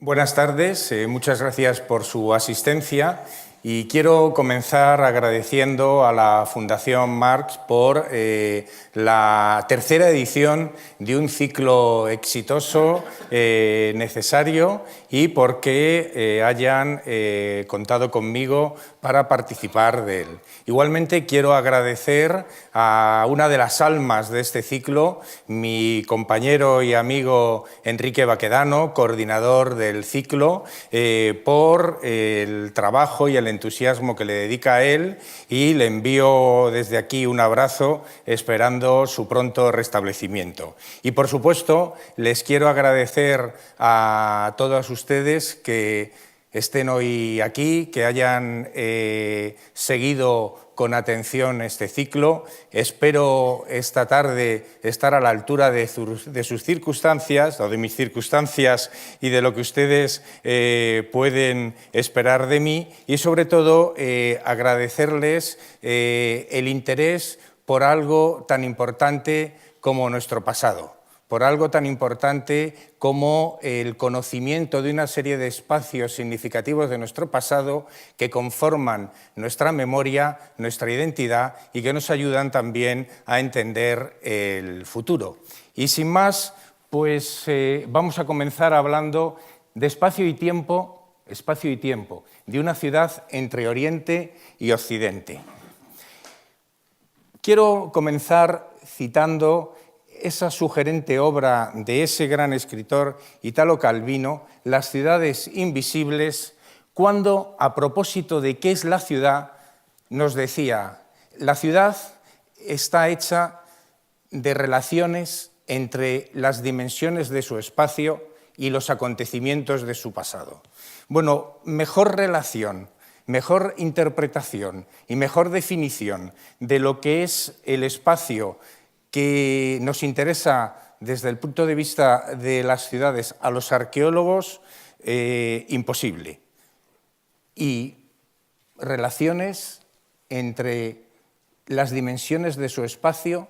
Buenas tardes, muchas gracias por su asistencia y quiero comenzar agradeciendo a la Fundación Marx por la tercera edición de un ciclo exitoso, necesario y porque hayan contado conmigo para participar de él. Igualmente quiero agradecer a una de las almas de este ciclo, mi compañero y amigo Enrique Baquedano, coordinador del ciclo, por el trabajo y el entusiasmo que le dedica a él, y le envío desde aquí un abrazo esperando su pronto restablecimiento. Y por supuesto les quiero agradecer a todos ustedes que estén hoy aquí, que hayan seguido con atención este ciclo. Espero esta tarde estar a la altura de sus circunstancias, o de mis circunstancias, y de lo que ustedes pueden esperar de mí, y sobre todo agradecerles el interés por algo tan importante como nuestro pasado, por algo tan importante como el conocimiento de una serie de espacios significativos de nuestro pasado que conforman nuestra memoria, nuestra identidad y que nos ayudan también a entender el futuro. Y sin más, pues vamos a comenzar hablando de espacio y tiempo, de una ciudad entre Oriente y Occidente. Quiero comenzar citando esa sugerente obra de ese gran escritor Italo Calvino, Las ciudades invisibles, cuando, a propósito de qué es la ciudad, nos decía: la ciudad está hecha de relaciones entre las dimensiones de su espacio y los acontecimientos de su pasado. Bueno, mejor relación, mejor interpretación y mejor definición de lo que es el espacio que nos interesa desde el punto de vista de las ciudades a los arqueólogos, imposible. Y relaciones entre las dimensiones de su espacio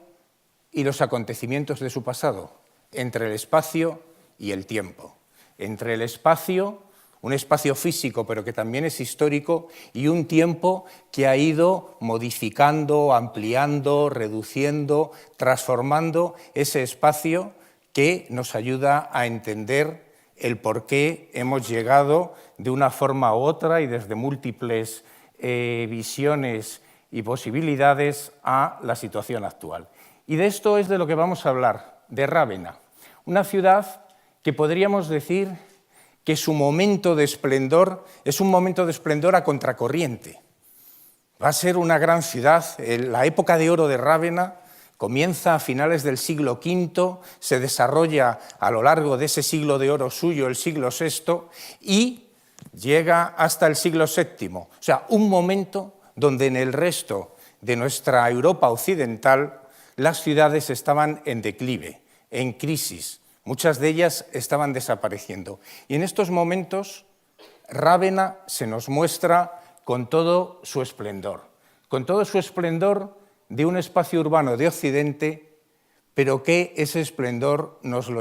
y los acontecimientos de su pasado, entre el espacio y el tiempo, entre el espacio, un espacio físico pero que también es histórico, y un tiempo que ha ido modificando, ampliando, reduciendo, transformando ese espacio que nos ayuda a entender el por qué hemos llegado de una forma u otra y desde múltiples visiones y posibilidades a la situación actual. Y de esto es de lo que vamos a hablar, de Rávena, una ciudad que podríamos decir que su momento de esplendor es un momento de esplendor a contracorriente. Va a ser una gran ciudad. La época de oro de Rávena comienza a finales del siglo V, se desarrolla a lo largo de ese siglo de oro suyo, el siglo VI, y llega hasta el siglo VII. O sea, un momento donde en el resto de nuestra Europa occidental las ciudades estaban en declive, en crisis. Muchas de ellas estaban desapareciendo. Y en estos momentos Rávena se nos muestra con todo su esplendor de un espacio urbano de Occidente, pero que ese esplendor nos lo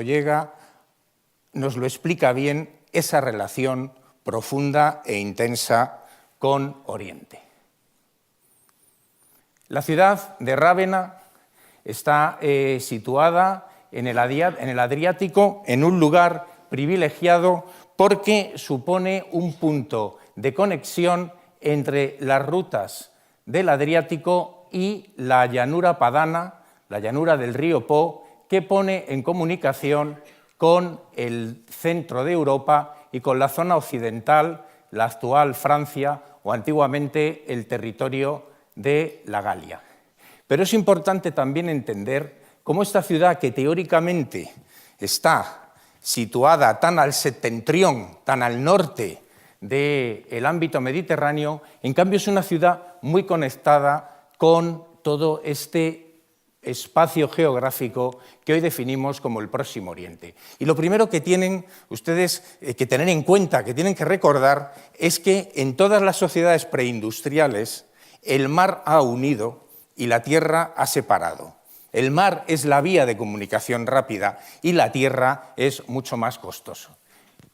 explica bien esa relación profunda e intensa con Oriente. La ciudad de Rávena está situada en el Adriático, en un lugar privilegiado porque supone un punto de conexión entre las rutas del Adriático y la llanura padana, la llanura del río Po, que pone en comunicación con el centro de Europa y con la zona occidental, la actual Francia o antiguamente el territorio de la Galia. Pero es importante también entender cómo esta ciudad, que teóricamente está situada tan al septentrión, tan al norte del ámbito mediterráneo, en cambio es una ciudad muy conectada con todo este espacio geográfico que hoy definimos como el Próximo Oriente. Y lo primero que tienen ustedes que tener en cuenta, que tienen que recordar, es que en todas las sociedades preindustriales el mar ha unido y la tierra ha separado. El mar es la vía de comunicación rápida y la tierra es mucho más costoso.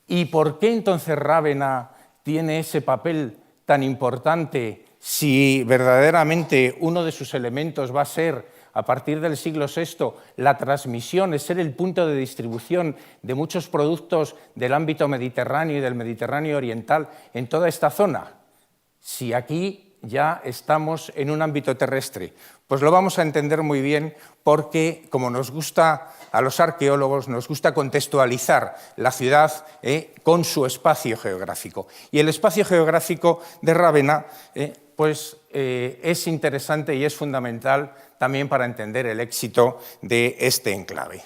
¿Y por qué entonces Rávena tiene ese papel tan importante si verdaderamente uno de sus elementos va a ser, a partir del siglo VI, la transmisión, es ser el punto de distribución de muchos productos del ámbito mediterráneo y del Mediterráneo oriental en toda esta zona? Si aquí ya estamos en un ámbito terrestre, pues lo vamos a entender muy bien porque, como nos gusta a los arqueólogos, nos gusta contextualizar la ciudad con su espacio geográfico. Y el espacio geográfico de Rávena es interesante y es fundamental también para entender el éxito de este enclave.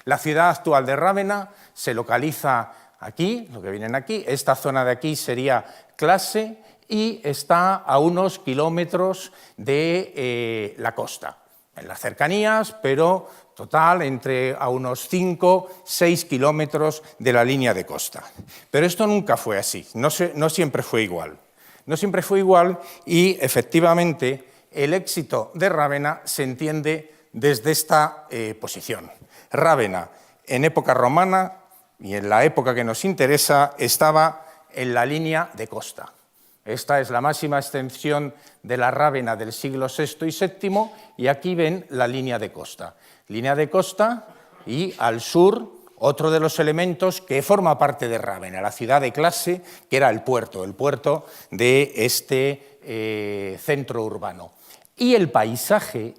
La ciudad actual de Rávena se localiza aquí, lo que vienen aquí, esta zona de aquí sería Clase, y está a unos kilómetros de la costa, en las cercanías, pero total entre a unos 5-6 kilómetros de la línea de costa. Pero esto nunca fue así, no siempre fue igual. No siempre fue igual y, efectivamente, el éxito de Rávena se entiende desde esta posición. Rávena, en época romana y en la época que nos interesa, estaba en la línea de costa. Esta es la máxima extensión de la Rávena del siglo VI y VII, y aquí ven la línea de costa. Línea de costa y al sur otro de los elementos que forma parte de Rávena, la ciudad de Clase, que era el puerto de este centro urbano. Y el paisaje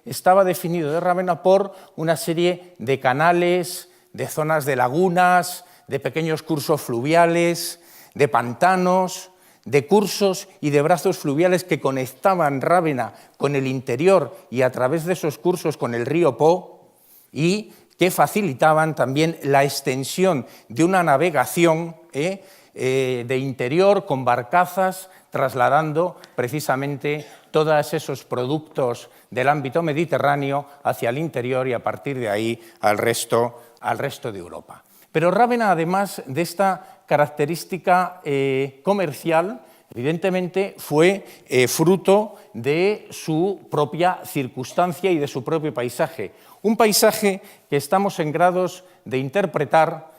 estaba definido de Rávena por una serie de canales, de zonas de lagunas, de pequeños cursos fluviales, de pantanos, de cursos y de brazos fluviales que conectaban Rávena con el interior y a través de esos cursos con el río Po, y que facilitaban también la extensión de una navegación de interior con barcazas, trasladando precisamente todos esos productos del ámbito mediterráneo hacia el interior y a partir de ahí al resto de Europa. Pero Rávena, además de esta característica comercial, evidentemente fue fruto de su propia circunstancia y de su propio paisaje. Un paisaje que estamos en grados de interpretar,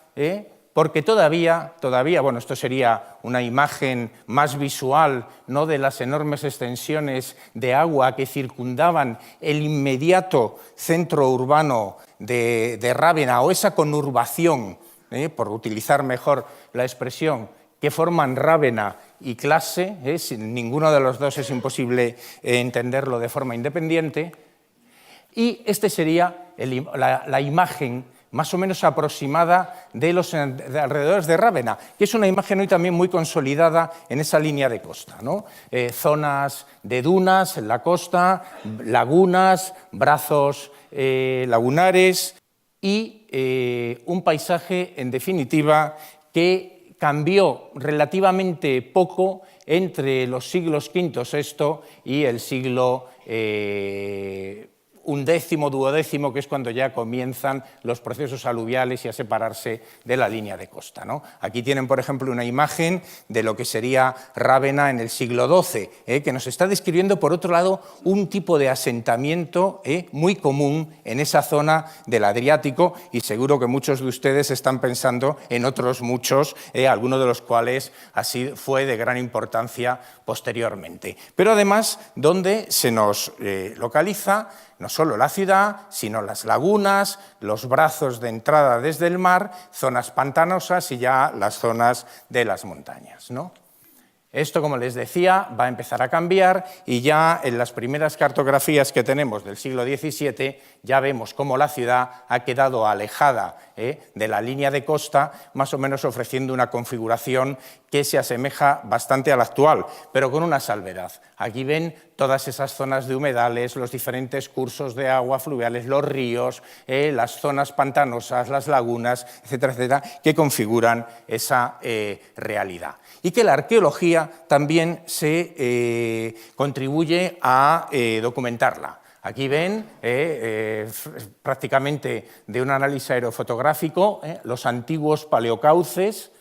porque todavía, bueno, esto sería una imagen más visual, no de las enormes extensiones de agua que circundaban el inmediato centro urbano de Rávena, o esa conurbación, por utilizar mejor la expresión, que forman Rávena y Clase, sin ninguno de los dos es imposible entenderlo de forma independiente, y este sería la imagen más o menos aproximada de los alrededores de Rávena, que es una imagen hoy también muy consolidada en esa línea de costa, ¿no? Zonas de dunas en la costa, lagunas, brazos lagunares y un paisaje, en definitiva, que cambió relativamente poco entre los siglos V, VI y el siglo undécimo, duodécimo, que es cuando ya comienzan los procesos aluviales y a separarse de la línea de costa, ¿no? Aquí tienen, por ejemplo, una imagen de lo que sería Rávena en el siglo XII, que nos está describiendo, por otro lado, un tipo de asentamiento muy común en esa zona del Adriático, y seguro que muchos de ustedes están pensando en otros muchos, algunos de los cuales así fue de gran importancia posteriormente. Pero además, donde se nos localiza no solo la ciudad, sino las lagunas, los brazos de entrada desde el mar, zonas pantanosas y ya las zonas de las montañas, ¿no? Esto, como les decía, va a empezar a cambiar y ya en las primeras cartografías que tenemos del siglo XVII ya vemos cómo la ciudad ha quedado alejada de la línea de costa, más o menos ofreciendo una configuración que se asemeja bastante a la actual, pero con una salvedad. Aquí ven todas esas zonas de humedales, los diferentes cursos de agua fluviales, los ríos, las zonas pantanosas, las lagunas, etcétera, etcétera, que configuran esa realidad. Y que la arqueología también se contribuye a documentarla. Aquí ven, prácticamente de un análisis aerofotográfico, los antiguos paleocauces,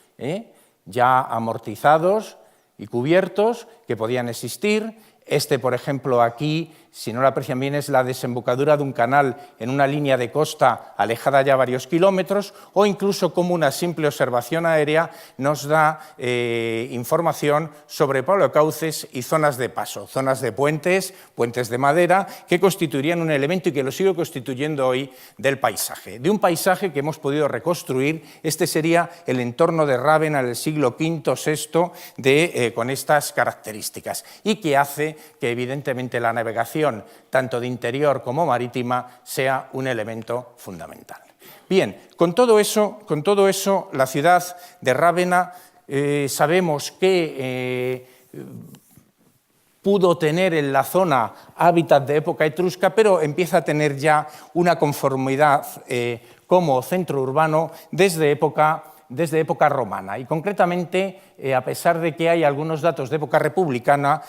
ya amortizados y cubiertos, que podían existir. Este, por ejemplo, aquí si no lo aprecian bien, es la desembocadura de un canal en una línea de costa alejada ya varios kilómetros, o incluso como una simple observación aérea nos da información sobre paleocauces y zonas de paso, zonas de puentes de madera, que constituirían un elemento y que lo sigue constituyendo hoy del paisaje. De un paisaje que hemos podido reconstruir, este sería el entorno de Rávena en el siglo V, VI, con estas características, y que hace que evidentemente la navegación, tanto de interior como marítima, sea un elemento fundamental. Bien, con todo eso, la ciudad de Rávena sabemos que pudo tener en la zona hábitat de época etrusca, pero empieza a tener ya una conformidad como centro urbano desde época romana, y concretamente, a pesar de que hay algunos datos de época republicana,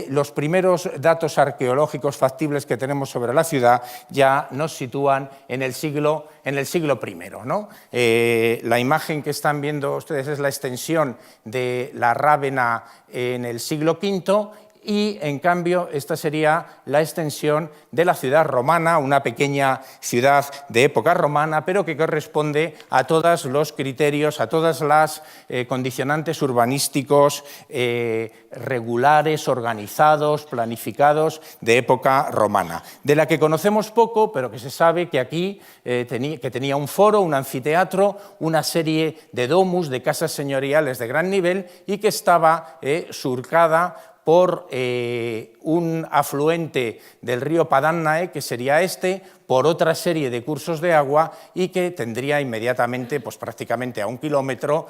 los primeros datos arqueológicos factibles que tenemos sobre la ciudad ya nos sitúan en el siglo I, ¿no? La imagen que están viendo ustedes es la extensión de la Rávena en el siglo V, y en cambio esta sería la extensión de la ciudad romana, una pequeña ciudad de época romana, pero que corresponde a todos los criterios, a todas las condicionantes urbanísticos regulares, organizados, planificados de época romana, de la que conocemos poco, pero que se sabe que aquí tenía un foro, un anfiteatro, una serie de domus, de casas señoriales de gran nivel, y que estaba surcada por un afluente del río Padannae, que sería por otra serie de cursos de agua, y que tendría inmediatamente, pues prácticamente a 1 kilómetro,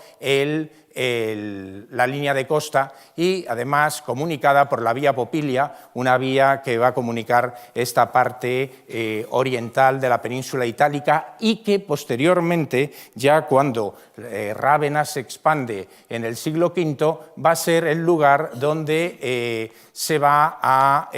la línea de costa, y además comunicada por la vía Popilia, una vía que va a comunicar esta parte oriental de la península itálica, y que posteriormente, ya cuando Rávena se expande en el siglo V, va a ser el lugar donde se va a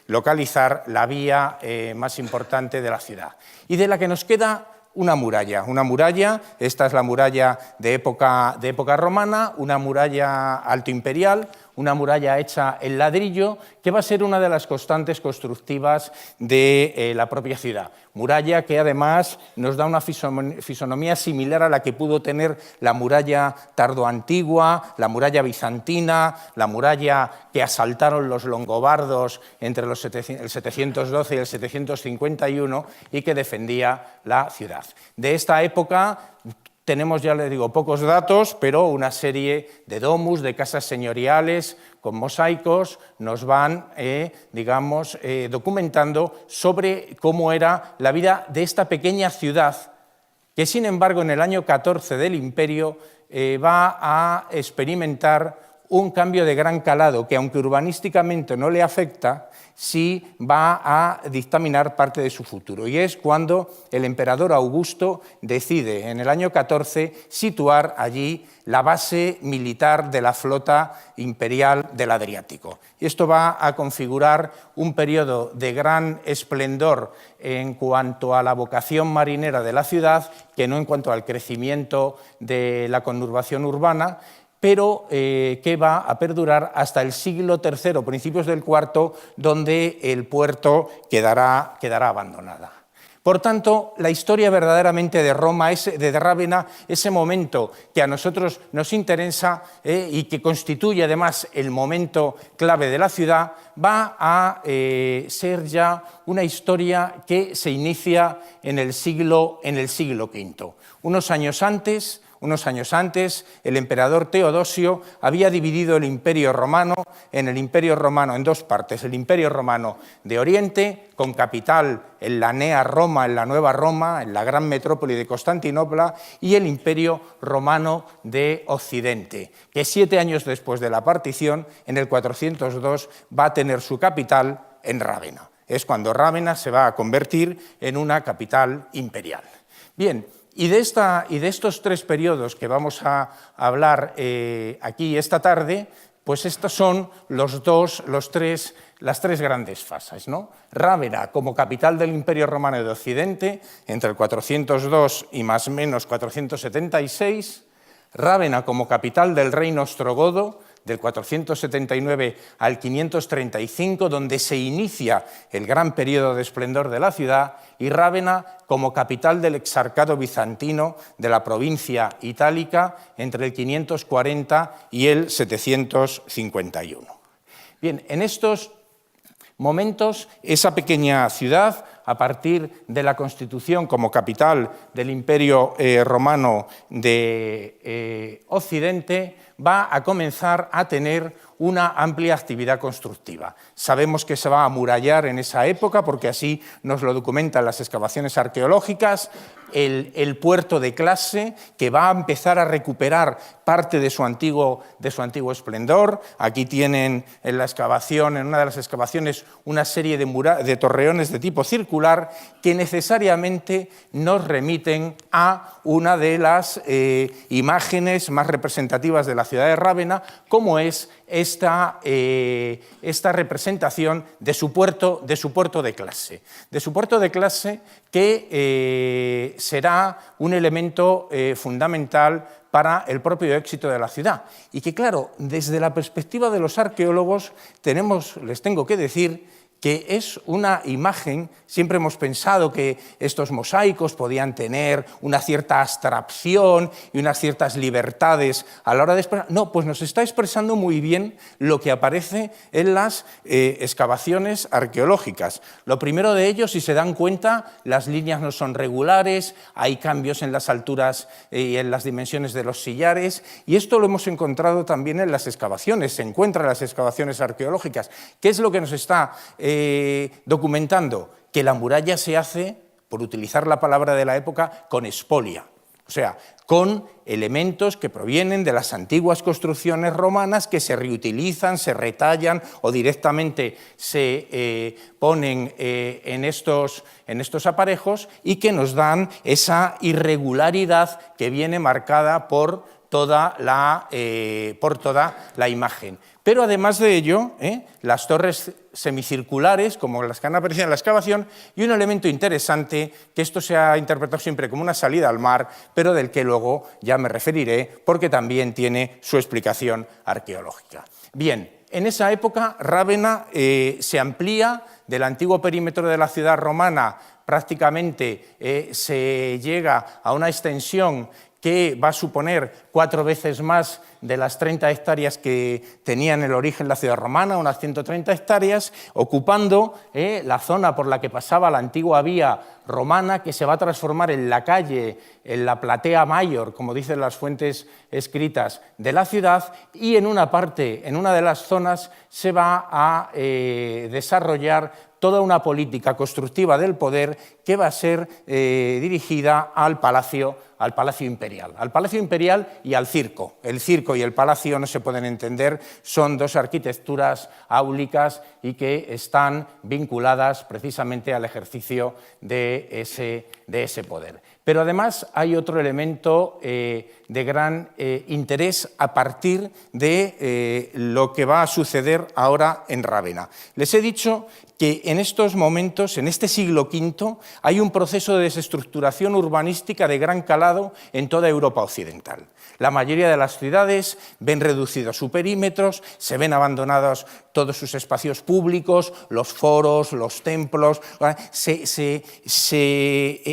localizar la vía más importante de la ciudad, y de la que nos queda una muralla, esta es la muralla de época romana, una muralla altoimperial, una muralla hecha en ladrillo, que va a ser una de las constantes constructivas de la propia ciudad. Muralla que además nos da una fisonomía similar a la que pudo tener la muralla tardoantigua, la muralla bizantina, la muralla que asaltaron los longobardos entre el 712 y el 751 y que defendía la ciudad. De esta época tenemos, ya les digo, pocos datos, pero una serie de domus, de casas señoriales con mosaicos, nos van, documentando sobre cómo era la vida de esta pequeña ciudad, que sin embargo en el año 14 del Imperio va a experimentar un cambio de gran calado, que aunque urbanísticamente no le afecta, sí va a dictaminar parte de su futuro. Y es cuando el emperador Augusto decide, en el año 14, situar allí la base militar de la flota imperial del Adriático. Y esto va a configurar un periodo de gran esplendor en cuanto a la vocación marinera de la ciudad, que no en cuanto al crecimiento de la conurbación urbana, pero que va a perdurar hasta el siglo III, principios del IV, donde el puerto quedará abandonada. Por tanto, la historia verdaderamente de Roma, de Rávena, ese momento que a nosotros nos interesa y que constituye además el momento clave de la ciudad, va a ser ya una historia que se inicia en el siglo V. Unos años antes, el emperador Teodosio había dividido el Imperio Romano en dos partes: el Imperio Romano de Oriente, con capital en la Nea Roma, en la Nueva Roma, en la gran metrópoli de Constantinopla, y el Imperio Romano de Occidente, que 7 años después de la partición, en el 402, va a tener su capital en Rávena. Es cuando Rávena se va a convertir en una capital imperial. Bien, y de estos 3 periodos que vamos a hablar aquí esta tarde, pues estos son las 3 grandes fases, ¿no? Rávena como capital del Imperio Romano de Occidente, entre el 402 y más o menos 476, Rávena como capital del reino ostrogodo, del 479 al 535, donde se inicia el gran periodo de esplendor de la ciudad, y Rávena como capital del exarcado bizantino de la provincia itálica entre el 540 y el 751. Bien, en estos momentos, esa pequeña ciudad, a partir de la constitución como capital del Imperio Romano de Occidente, va a comenzar a tener una amplia actividad constructiva. Sabemos que se va a amurallar en esa época, porque así nos lo documentan las excavaciones arqueológicas, el puerto de clase, que va a empezar a recuperar parte de su antiguo esplendor. Aquí tienen en una de las excavaciones, una serie de torreones de tipo circular que necesariamente nos remiten a una de las imágenes más representativas de la ciudad de Rávena, como es esta representación de su puerto de clase. De su puerto de clase, que será un elemento fundamental para el propio éxito de la ciudad. Y que, claro, desde la perspectiva de los arqueólogos les tengo que decir que es una imagen. Siempre hemos pensado que estos mosaicos podían tener una cierta abstracción y unas ciertas libertades a la hora de expresar. No, pues nos está expresando muy bien lo que aparece en las excavaciones arqueológicas. Lo primero de ello, si se dan cuenta, las líneas no son regulares, hay cambios en las alturas y en las dimensiones de los sillares, y esto lo hemos encontrado también en las excavaciones, se encuentra en las excavaciones arqueológicas. ¿Qué es lo que nos está documentando? Que la muralla se hace, por utilizar la palabra de la época, con espolia, o sea, con elementos que provienen de las antiguas construcciones romanas, que se reutilizan, se retallan o directamente se ponen en estos aparejos, y que nos dan esa irregularidad que viene marcada por toda la imagen. Pero además de ello, las torres semicirculares, como las que han aparecido en la excavación, y un elemento interesante, que esto se ha interpretado siempre como una salida al mar, pero del que luego ya me referiré, porque también tiene su explicación arqueológica. Bien, en esa época Rávena se amplía del antiguo perímetro de la ciudad romana, prácticamente se llega a una extensión que va a suponer 4 veces más de las 30 hectáreas que tenía en el origen la ciudad romana, unas 130 hectáreas, ocupando la zona por la que pasaba la antigua vía romana, que se va a transformar en la calle, en la platea mayor, como dicen las fuentes escritas de la ciudad, y en una de las zonas, se va a desarrollar toda una política constructiva del poder que va a ser dirigida al Palacio Imperial y al circo. El circo y el palacio no se pueden entender, son dos arquitecturas áulicas y que están vinculadas precisamente al ejercicio de ese poder. Pero además hay otro elemento de gran interés a partir de lo que va a suceder ahora en Rávena. Les he dicho que en estos momentos, en este siglo V, hay un proceso de desestructuración urbanística de gran calado en toda Europa occidental. La mayoría de las ciudades ven reducidos sus perímetros, se ven abandonados todos sus espacios públicos, los foros, los templos.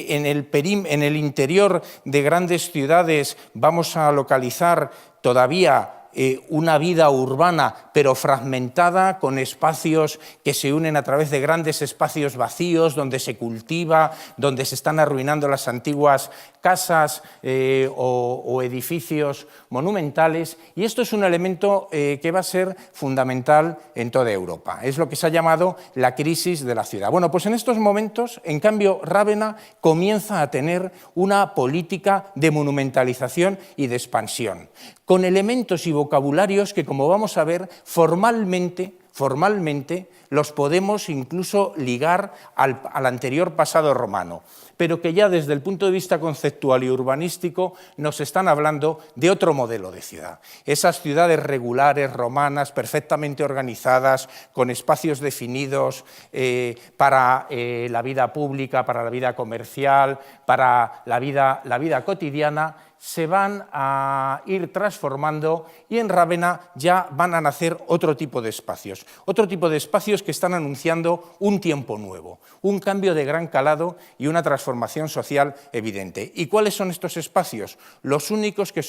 En el interior de grandes ciudades vamos a localizar todavía una vida urbana, pero fragmentada, con espacios que se unen a través de grandes espacios vacíos, donde se cultiva, donde se están arruinando las antiguas casas o edificios monumentales, y esto es un elemento que va a ser fundamental en toda Europa. Es lo que se ha llamado la crisis de la ciudad. Bueno, pues en estos momentos, en cambio, Rávena comienza a tener una política de monumentalización y de expansión, con elementos y vocabularios que, como vamos a ver, formalmente los podemos incluso ligar al anterior pasado romano, pero que ya desde el punto de vista conceptual y urbanístico nos están hablando de otro modelo de ciudad. Esas ciudades regulares, romanas, perfectamente organizadas, con espacios definidos para la vida pública, para la vida comercial, para la vida cotidiana, se van a ir transformando y en Rávena ya van a nacer otro tipo de espacios que están anunciando un tiempo nuevo, un cambio de gran calado y una transformación social evidente. ¿Y cuáles son estos espacios? Los únicos que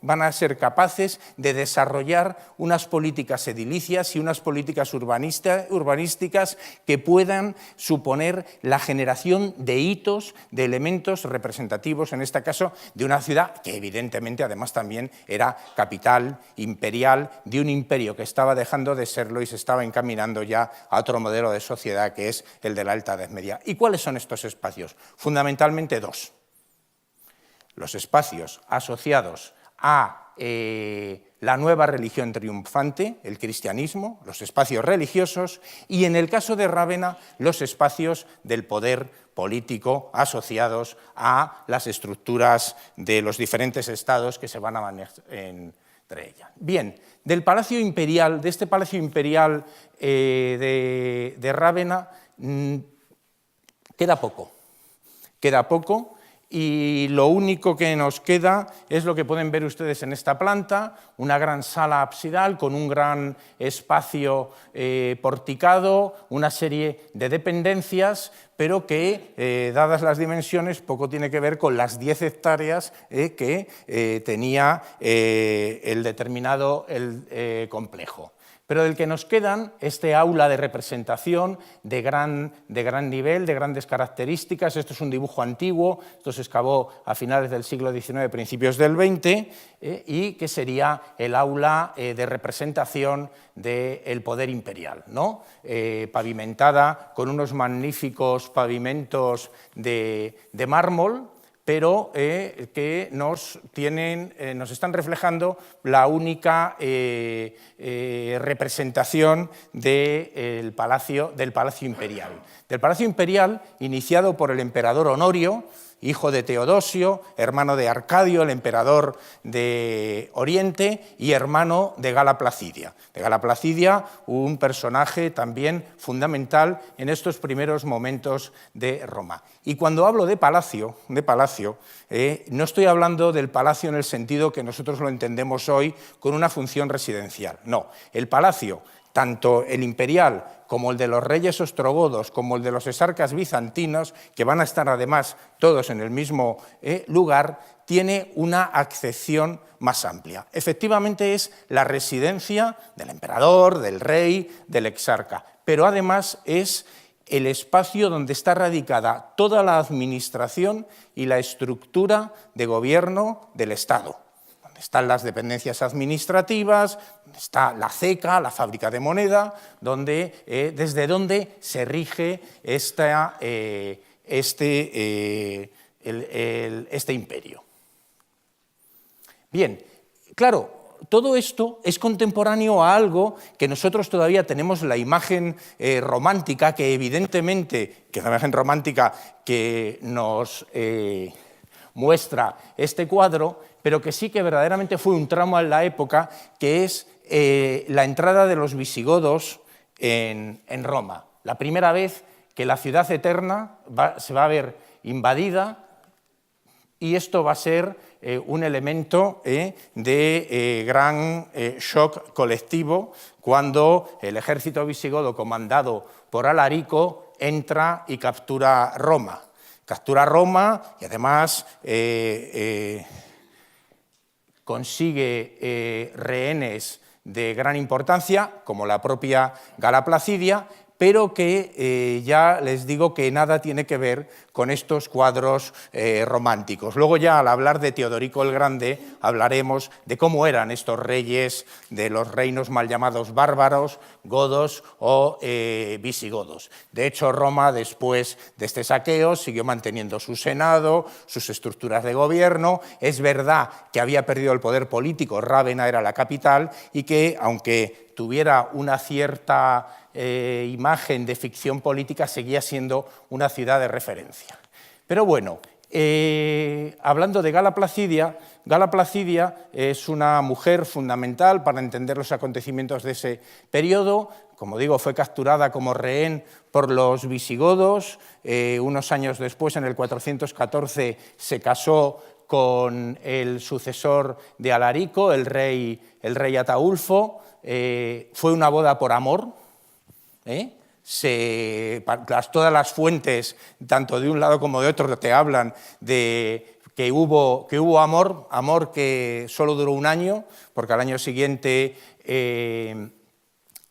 van a ser capaces de desarrollar unas políticas edilicias y unas políticas urbanísticas que puedan suponer la generación de hitos, de elementos representativos, en este caso, de una ciudad que evidentemente además también era capital imperial de un imperio que estaba dejando de serlo y se estaba encaminando ya a otro modelo de sociedad que es el de la Alta Edad Media. ¿Y cuáles son estos espacios? Fundamentalmente dos. Los espacios asociados a la nueva religión triunfante, el cristianismo, los espacios religiosos y, en el caso de Rávena, los espacios del poder político asociados a las estructuras de los diferentes estados que se van a manejar entre ellas. Bien, del Palacio Imperial, de este Palacio Imperial de Rávena, queda poco. Y lo único que nos queda es lo que pueden ver ustedes en esta planta, una gran sala absidal con un gran espacio porticado, una serie de dependencias, pero que, dadas las dimensiones, poco tiene que ver con las 10 hectáreas que tenía el determinado complejo. Pero del que nos quedan, este aula de representación de gran nivel, de grandes características. Esto es un dibujo antiguo, esto se excavó a finales del siglo XIX, principios del XX, y que sería el aula de representación del poder imperial, ¿no? Pavimentada con unos magníficos pavimentos de mármol, pero que nos están reflejando la única representación del Palacio Imperial. Del Palacio Imperial, iniciado por el emperador Honorio, hijo de Teodosio, hermano de Arcadio, el emperador de Oriente, y hermano de Gala Placidia. De Gala Placidia, un personaje también fundamental en estos primeros momentos de Roma. Y cuando hablo de palacio, no estoy hablando del palacio en el sentido que nosotros lo entendemos hoy con una función residencial. No, el palacio, tanto el imperial como el de los reyes ostrogodos, como el de los exarcas bizantinos, que van a estar además todos en el mismo lugar, tiene una accepción más amplia. Efectivamente es la residencia del emperador, del rey, del exarca, pero además es el espacio donde está radicada toda la administración y la estructura de gobierno del Estado. Están las dependencias administrativas, está la ceca, la fábrica de moneda, desde donde se rige este imperio. Bien, claro, todo esto es contemporáneo a algo que nosotros todavía tenemos la imagen romántica, que evidentemente, que es la imagen romántica que nos muestra este cuadro, pero que sí que verdaderamente fue un tramo en la época, que es la entrada de los visigodos en Roma. La primera vez que la ciudad eterna se va a ver invadida, y esto va a ser un elemento de gran shock colectivo cuando el ejército visigodo comandado por Alarico entra y captura Roma. Captura Roma y además consigue rehenes de gran importancia, como la propia Gala Placidia, pero que ya les digo que nada tiene que ver con estos cuadros románticos. Luego ya, al hablar de Teodorico el Grande, hablaremos de cómo eran estos reyes de los reinos mal llamados bárbaros, godos o visigodos. De hecho, Roma, después de este saqueo, siguió manteniendo su senado, sus estructuras de gobierno. Es verdad que había perdido el poder político, Rávena era la capital, y que, aunque tuviera una cierta imagen de ficción política, seguía siendo una ciudad de referencia. Pero bueno, hablando de Gala Placidia es una mujer fundamental para entender los acontecimientos de ese periodo. Como digo, fue capturada como rehén por los visigodos. Unos años después, en el 414, se casó con el sucesor de Alarico, el rey Ataulfo. Fue una boda por amor. Todas las fuentes, tanto de un lado como de otro, te hablan de que hubo amor que solo duró un año, porque al año siguiente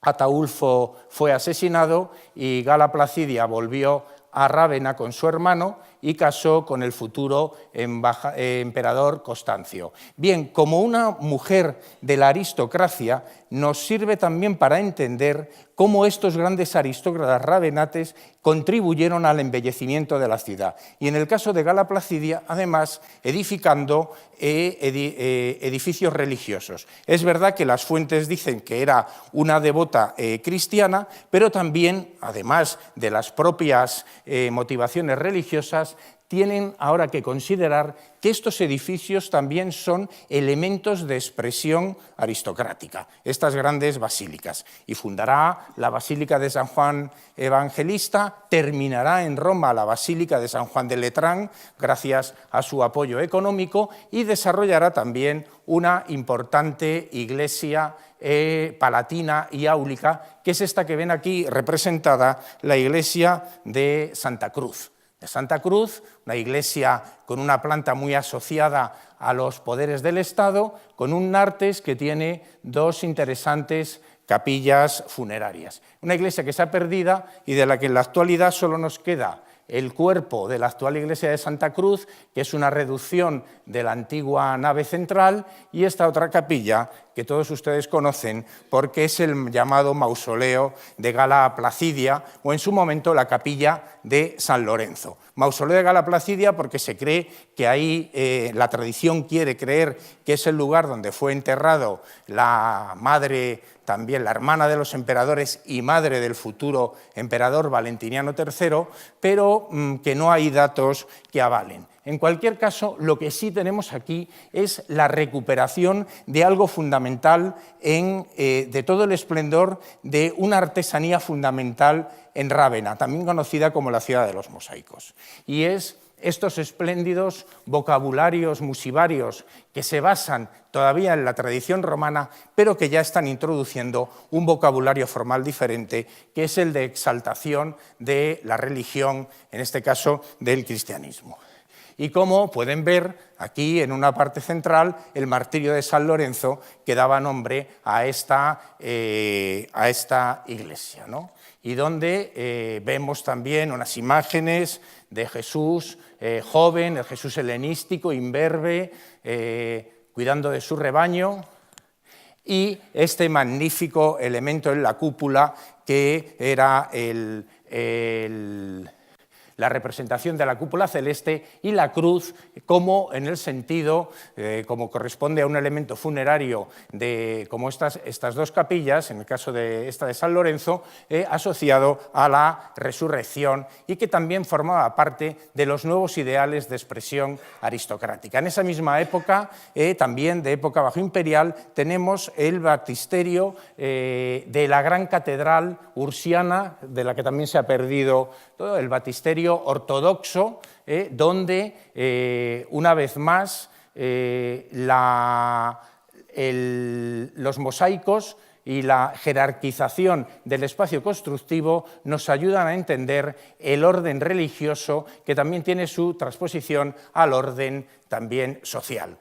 Ataulfo fue asesinado y Gala Placidia volvió a Rávena con su hermano y casó con el futuro emperador Constancio. Bien, como una mujer de la aristocracia, nos sirve también para entender cómo estos grandes aristócratas ravenates contribuyeron al embellecimiento de la ciudad. Y en el caso de Gala Placidia, además, edificando edificios religiosos. Es verdad que las fuentes dicen que era una devota cristiana, pero también, además de las propias motivaciones religiosas, tienen ahora que considerar que estos edificios también son elementos de expresión aristocrática, estas grandes basílicas. Y fundará la Basílica de San Juan Evangelista, terminará en Roma la Basílica de San Juan de Letrán, gracias a su apoyo económico, y desarrollará también una importante iglesia palatina y áulica, que es esta que ven aquí representada, la iglesia de Santa Cruz. De Santa Cruz, una iglesia con una planta muy asociada a los poderes del Estado, con un nartes que tiene dos interesantes capillas funerarias. Una iglesia que está perdida y de la que en la actualidad solo nos queda el cuerpo de la actual iglesia de Santa Cruz, que es una reducción de la antigua nave central, y esta otra capilla que todos ustedes conocen porque es el llamado mausoleo de Gala Placidia, o en su momento la capilla de San Lorenzo. Mausoleo de Gala Placidia porque se cree que ahí, la tradición quiere creer que es el lugar donde fue enterrado la madre, también la hermana de los emperadores y madre del futuro emperador Valentiniano III, pero que no hay datos que avalen. En cualquier caso, lo que sí tenemos aquí es la recuperación de algo fundamental, de todo el esplendor de una artesanía fundamental en Rávena, también conocida como la ciudad de los mosaicos. Y es estos espléndidos vocabularios musivarios que se basan todavía en la tradición romana, pero que ya están introduciendo un vocabulario formal diferente, que es el de exaltación de la religión, en este caso del cristianismo. Y como pueden ver aquí en una parte central, el martirio de San Lorenzo, que daba nombre a esta iglesia, ¿no? Y donde vemos también unas imágenes de Jesús joven, el Jesús helenístico, imberbe, cuidando de su rebaño, y este magnífico elemento en la cúpula que era la representación de la cúpula celeste, y la cruz como en el sentido, como corresponde a un elemento funerario como estas dos capillas, en el caso de esta de San Lorenzo, asociado a la resurrección, y que también formaba parte de los nuevos ideales de expresión aristocrática. En esa misma época, también de época bajo imperial, tenemos el baptisterio de la gran catedral ursiana, de la que también se ha perdido todo el baptisterio ortodoxo, donde una vez más los mosaicos y la jerarquización del espacio constructivo nos ayudan a entender el orden religioso, que también tiene su transposición al orden también social.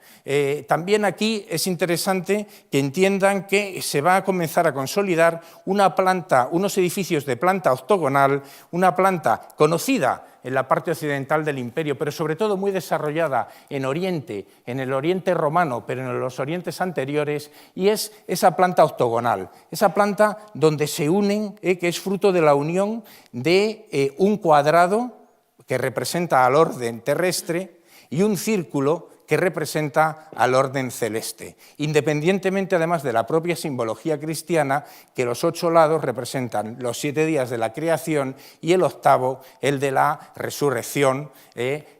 También aquí es interesante que entiendan que se va a comenzar a consolidar unos edificios de planta octogonal, una planta conocida en la parte occidental del imperio, pero sobre todo muy desarrollada en Oriente, en el Oriente romano, pero en los orientes anteriores, y es esa planta octogonal, esa planta donde se unen, que es fruto de la unión de un cuadrado que representa al orden terrestre y un círculo que representa al orden celeste, independientemente además de la propia simbología cristiana, que los 8 lados representan los 7 días de la creación y el octavo, el de la resurrección de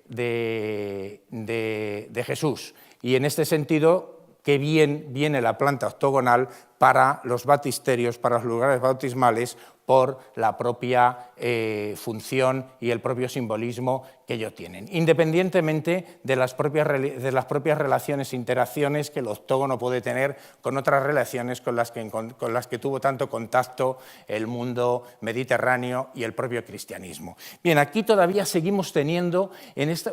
Jesús. Y en este sentido, qué bien viene la planta octogonal para los baptisterios, para los lugares bautismales, por la propia función y el propio simbolismo que ellos tienen, independientemente de las propias relaciones e interacciones que el octógono puede tener con otras relaciones con las que tuvo tanto contacto el mundo mediterráneo y el propio cristianismo. Bien, aquí todavía seguimos teniendo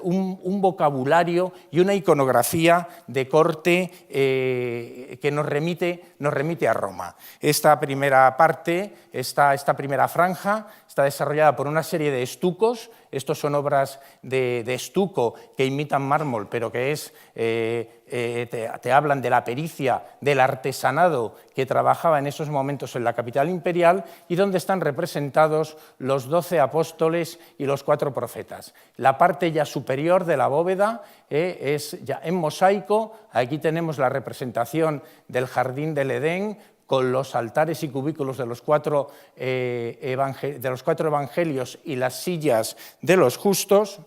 un vocabulario y una iconografía de corte que nos remite a Roma. Esta primera parte, esta primera franja, está desarrollada por una serie de estucos. Estos son obras de estuco que imitan mármol, pero que te hablan de la pericia, del artesanado que trabajaba en esos momentos en la capital imperial, y donde están representados los 12 apóstoles y los 4 profetas. La parte ya superior de la bóveda es ya en mosaico. Aquí tenemos la representación del jardín del Edén, con los altares y cubículos de los cuatro evangelios y las sillas de los justos,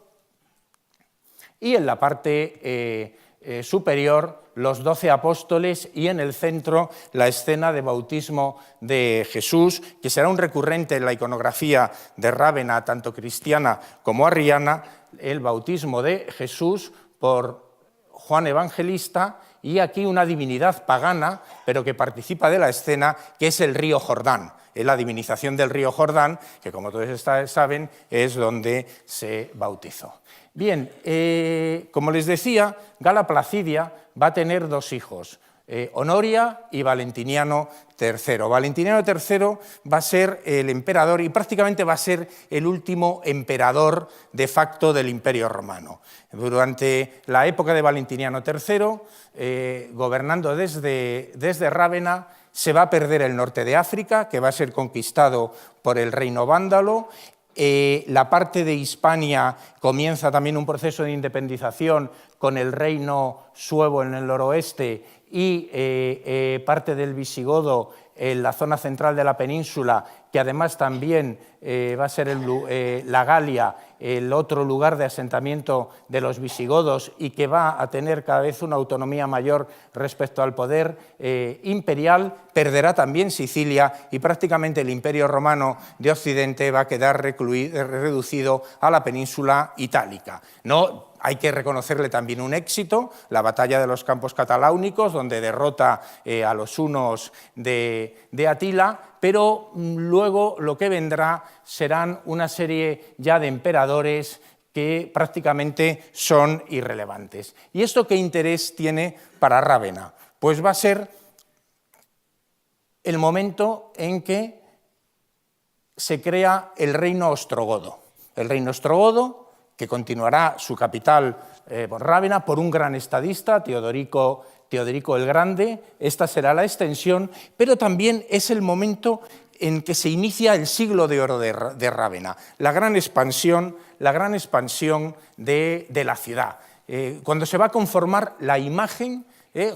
y en la parte superior los 12 apóstoles, y en el centro la escena de bautismo de Jesús, que será un recurrente en la iconografía de Rávena, tanto cristiana como arriana, el bautismo de Jesús por Juan Evangelista, y aquí una divinidad pagana, pero que participa de la escena, que es el río Jordán. Es la divinización del río Jordán, que como todos saben, es donde se bautizó. Bien, como les decía, Gala Placidia va a tener 2 hijos, Honoria y Valentiniano III. Valentiniano III va a ser el emperador y prácticamente va a ser el último emperador de facto del Imperio Romano. Durante la época de Valentiniano III, gobernando desde Rávena, se va a perder el norte de África, que va a ser conquistado por el reino vándalo. La parte de Hispania comienza también un proceso de independización con el reino suevo en el noroeste y parte del visigodo en la zona central de la península, que además también va a ser la Galia, el otro lugar de asentamiento de los visigodos, y que va a tener cada vez una autonomía mayor respecto al poder imperial. Perderá también Sicilia, y prácticamente el Imperio Romano de Occidente va a quedar reducido a la península itálica. No, hay que reconocerle también un éxito, la batalla de los Campos Cataláunicos, donde derrota a los hunos de Atila, pero luego lo que vendrá serán una serie ya de emperadores que prácticamente son irrelevantes. ¿Y esto qué interés tiene para Rávena? Pues va a ser el momento en que se crea el reino ostrogodo. El reino ostrogodo, que continuará su capital por Rávena, por un gran estadista, Teodorico el Grande. Esta será la extensión, pero también es el momento en que se inicia el siglo de oro de Rávena, la gran expansión de la ciudad, cuando se va a conformar la imagen,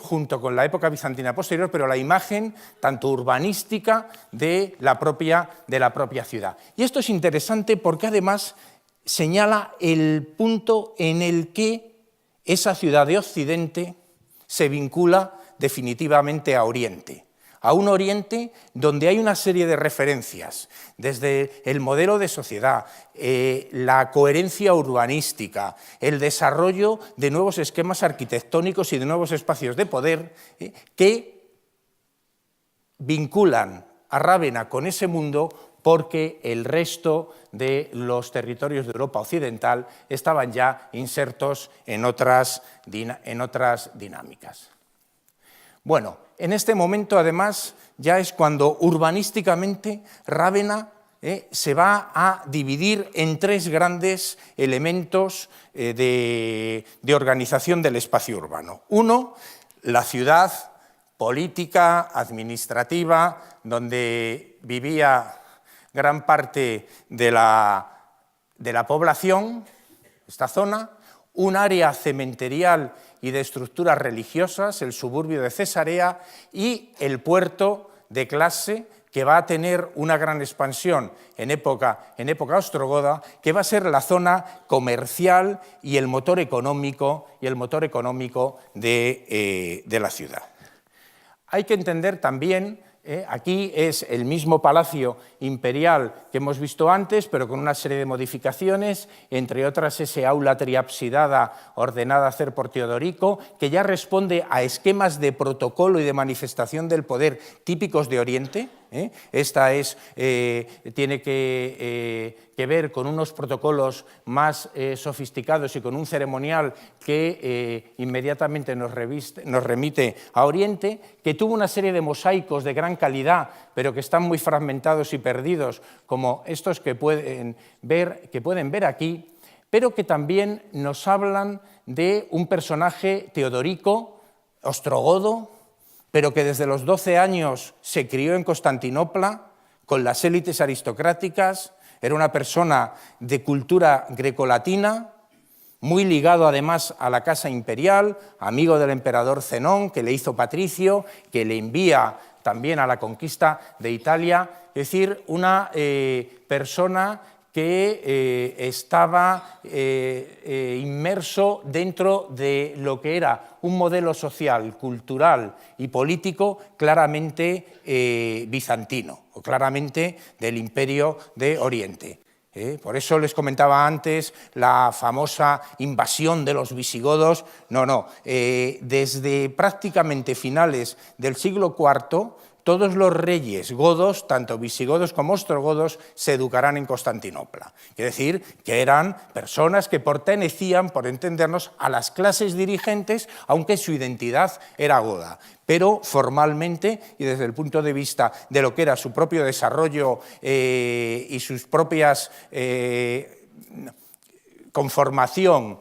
junto con la época bizantina posterior, pero la imagen tanto urbanística de la propia ciudad. Y esto es interesante porque además señala el punto en el que esa ciudad de Occidente se vincula definitivamente a Oriente, a un Oriente donde hay una serie de referencias, desde el modelo de sociedad, la coherencia urbanística, el desarrollo de nuevos esquemas arquitectónicos y de nuevos espacios de poder, que vinculan a Rávena con ese mundo, porque el resto de los territorios de Europa occidental estaban ya insertos en otras dinámicas. Bueno, en este momento además ya es cuando urbanísticamente Rávena se va a dividir en 3 grandes elementos de organización del espacio urbano. Uno, la ciudad política, administrativa, donde vivía gran parte de la población, esta zona, un área cementerial y de estructuras religiosas, el suburbio de Cesarea, y el puerto de clase, que va a tener una gran expansión en época ostrogoda, que va a ser la zona comercial y el motor económico de la ciudad. Hay que entender también Aquí es el mismo palacio imperial que hemos visto antes, pero con una serie de modificaciones, entre otras ese aula triapsidada ordenada a hacer por Teodorico, que ya responde a esquemas de protocolo y de manifestación del poder típicos de Oriente. Esta tiene que ver con unos protocolos más sofisticados y con un ceremonial que inmediatamente nos remite a Oriente, que tuvo una serie de mosaicos de gran calidad, pero que están muy fragmentados y perdidos, como estos que pueden ver aquí, pero que también nos hablan de un personaje Teodorico, ostrogodo, pero que desde los 12 años se crió en Constantinopla con las élites aristocráticas, era una persona de cultura grecolatina, muy ligado además a la casa imperial, amigo del emperador Zenón, que le hizo patricio, que le envía también a la conquista de Italia, es decir, una persona que estaba inmerso dentro de lo que era un modelo social, cultural y político claramente bizantino, o claramente del Imperio de Oriente. Por eso les comentaba antes la famosa invasión de los visigodos. Desde prácticamente finales del siglo IV, todos los reyes godos, tanto visigodos como ostrogodos, se educarán en Constantinopla. Es decir, que eran personas que pertenecían, por entendernos, a las clases dirigentes, aunque su identidad era goda. Pero formalmente, y desde el punto de vista de lo que era su propio desarrollo y sus propias conformación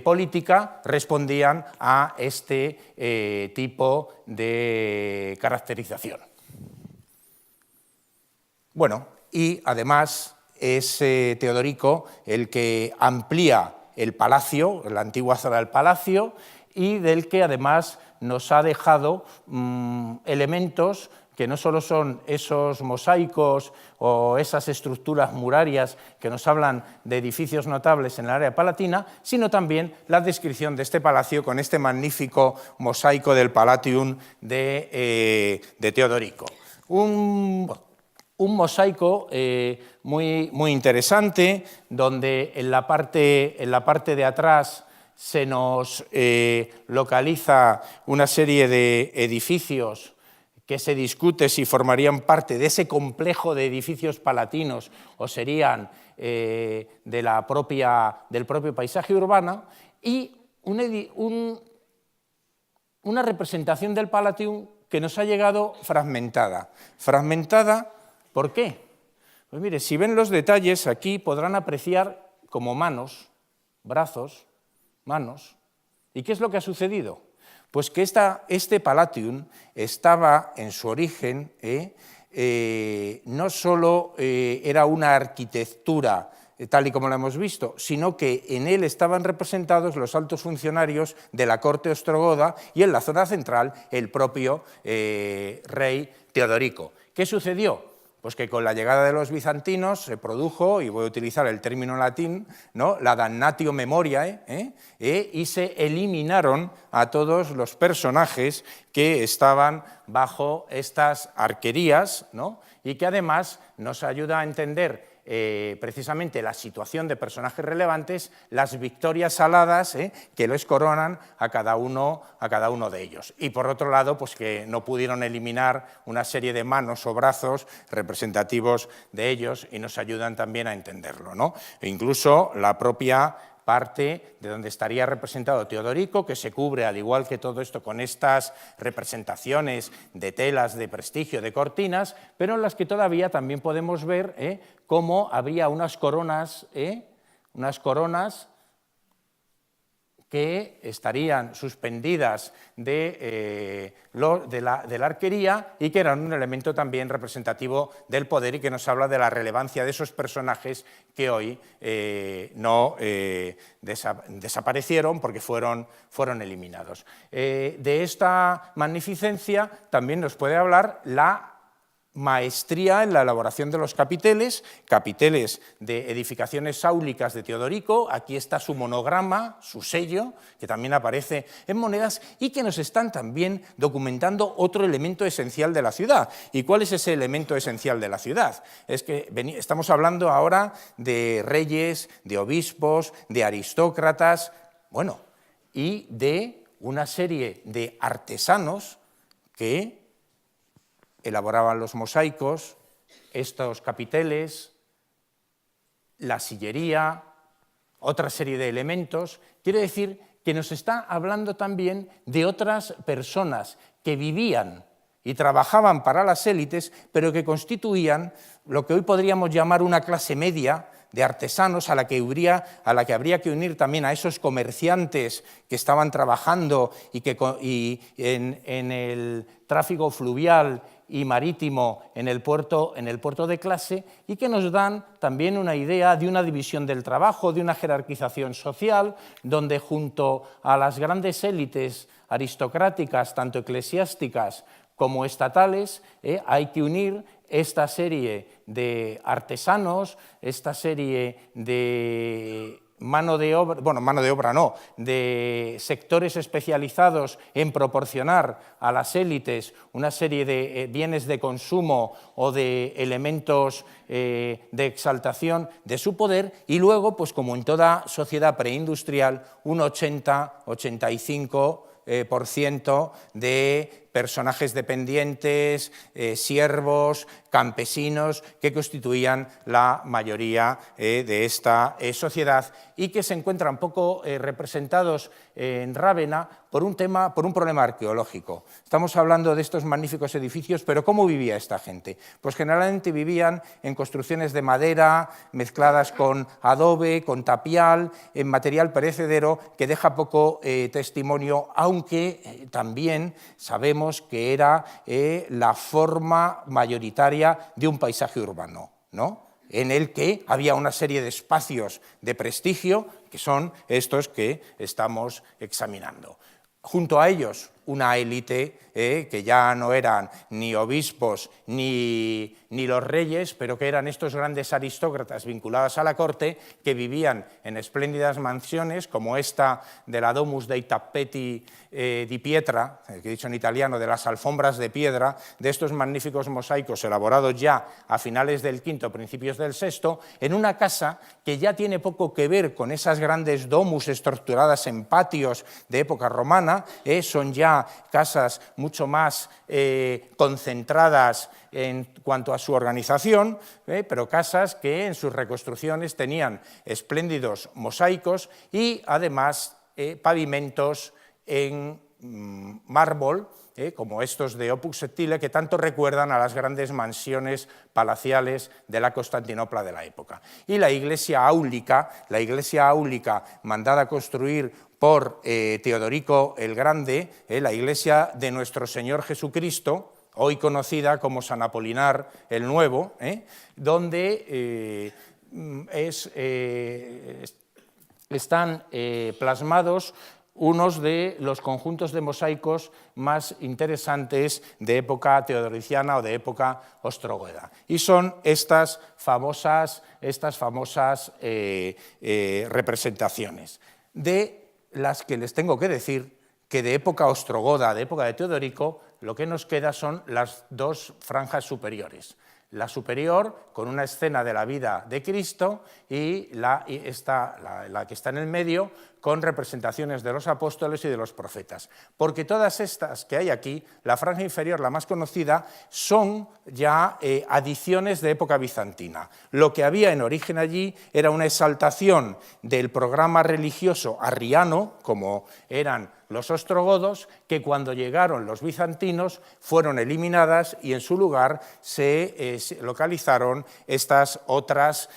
política, respondían a este tipo de caracterización. Bueno, y además es Teodorico el que amplía el palacio, la antigua zona del palacio, y del que además nos ha dejado elementos que no solo son esos mosaicos o esas estructuras murarias que nos hablan de edificios notables en el área palatina, sino también la descripción de este palacio con este magnífico mosaico del Palatium de Teodorico. Un mosaico muy interesante, donde en la parte de atrás se nos localiza una serie de edificios que se discute si formarían parte de ese complejo de edificios palatinos o serían del propio paisaje urbano, y una representación del Palatium que nos ha llegado fragmentada. ¿Fragmentada por qué? Pues mire, si ven los detalles aquí podrán apreciar como manos, brazos, manos. ¿Y qué es lo que ha sucedido? Pues que este Palatium estaba en su origen, no solo era una arquitectura tal y como la hemos visto, sino que en él estaban representados los altos funcionarios de la corte ostrogoda y en la zona central el propio rey Teodorico. ¿Qué sucedió? Pues que con la llegada de los bizantinos se produjo, y voy a utilizar el término latín, ¿no?, la damnatio memoriae, y se eliminaron a todos los personajes que estaban bajo estas arquerías, ¿no?, y que además nos ayuda a entender precisamente la situación de personajes relevantes, las victorias aladas que les coronan a cada uno de ellos. Y por otro lado, pues que no pudieron eliminar una serie de manos o brazos representativos de ellos y nos ayudan también a entenderlo, ¿no? E incluso la propia parte de donde estaría representado Teodorico, que se cubre, al igual que todo esto, con estas representaciones de telas de prestigio, de cortinas, pero en las que todavía también podemos ver cómo habría unas coronas que estarían suspendidas de la arquería y que eran un elemento también representativo del poder y que nos habla de la relevancia de esos personajes que hoy no desaparecieron porque fueron eliminados. De esta magnificencia también nos puede hablar la maestría en la elaboración de los capiteles, capiteles de edificaciones áulicas de Teodorico. Aquí está su monograma, su sello, que también aparece en monedas y que nos están también documentando otro elemento esencial de la ciudad. ¿Y cuál es ese elemento esencial de la ciudad? Es que estamos hablando ahora de reyes, de obispos, de aristócratas, bueno, y de una serie de artesanos que elaboraban los mosaicos, estos capiteles, la sillería, otra serie de elementos. Quiere decir que nos está hablando también de otras personas que vivían y trabajaban para las élites, pero que constituían lo que hoy podríamos llamar una clase media de artesanos a la que habría que unir también a esos comerciantes que estaban trabajando y en el tráfico fluvial y marítimo en el puerto de clase, y que nos dan también una idea de una división del trabajo, de una jerarquización social, donde junto a las grandes élites aristocráticas, tanto eclesiásticas como estatales, hay que unir esta serie de artesanos, esta serie de de sectores especializados en proporcionar a las élites una serie de bienes de consumo o de elementos de exaltación de su poder, y luego, pues como en toda sociedad preindustrial, un 80-85% de personajes dependientes, siervos, campesinos, que constituían la mayoría de esta sociedad y que se encuentran poco representados en Rávena por un problema arqueológico. Estamos hablando de estos magníficos edificios, pero ¿cómo vivía esta gente? Pues generalmente vivían en construcciones de madera, mezcladas con adobe, con tapial, en material perecedero que deja poco testimonio, aunque también sabemos que era la forma mayoritaria de un paisaje urbano, ¿no?, en el que había una serie de espacios de prestigio, que son estos que estamos examinando. Junto a ellos, una élite que ya no eran ni obispos ni los reyes, pero que eran estos grandes aristócratas vinculados a la corte, que vivían en espléndidas mansiones, como esta de la Domus dei Tappeti di Pietra, que he dicho en italiano, de las alfombras de piedra, de estos magníficos mosaicos elaborados ya a finales del V, principios del VI, en una casa que ya tiene poco que ver con esas grandes domus estructuradas en patios de época romana, son ya casas mucho más concentradas en cuanto a su organización, pero casas que en sus reconstrucciones tenían espléndidos mosaicos y además pavimentos en mármol, como estos de Opus Sectile, que tanto recuerdan a las grandes mansiones palaciales de la Constantinopla de la época. Y la iglesia áulica mandada a construir por Teodorico el Grande, la iglesia de nuestro Señor Jesucristo, hoy conocida como San Apolinar el Nuevo, donde están plasmados unos de los conjuntos de mosaicos más interesantes de época teodoriciana o de época ostrogoda. Y son estas famosas representaciones, de las que les tengo que decir que de época ostrogoda, de época de Teodorico, lo que nos queda son las dos franjas superiores. La superior, con una escena de la vida de Cristo, y la que está en el medio, con representaciones de los apóstoles y de los profetas. Porque todas estas que hay aquí, la franja inferior, la más conocida, son ya adiciones de época bizantina. Lo que había en origen allí era una exaltación del programa religioso arriano, como eran los ostrogodos, que cuando llegaron los bizantinos fueron eliminadas y en su lugar se localizaron estas otras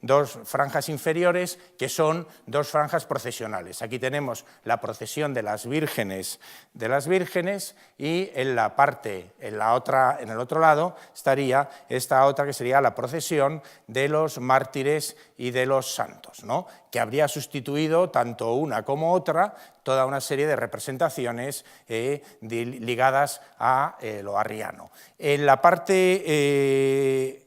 dos franjas inferiores, que son dos franjas procesionales. Aquí tenemos la procesión de las vírgenes y en el otro lado estaría esta otra, que sería la procesión de los mártires y de los santos, ¿no?, que habría sustituido tanto una como otra, toda una serie de representaciones ligadas a lo arriano. En la parte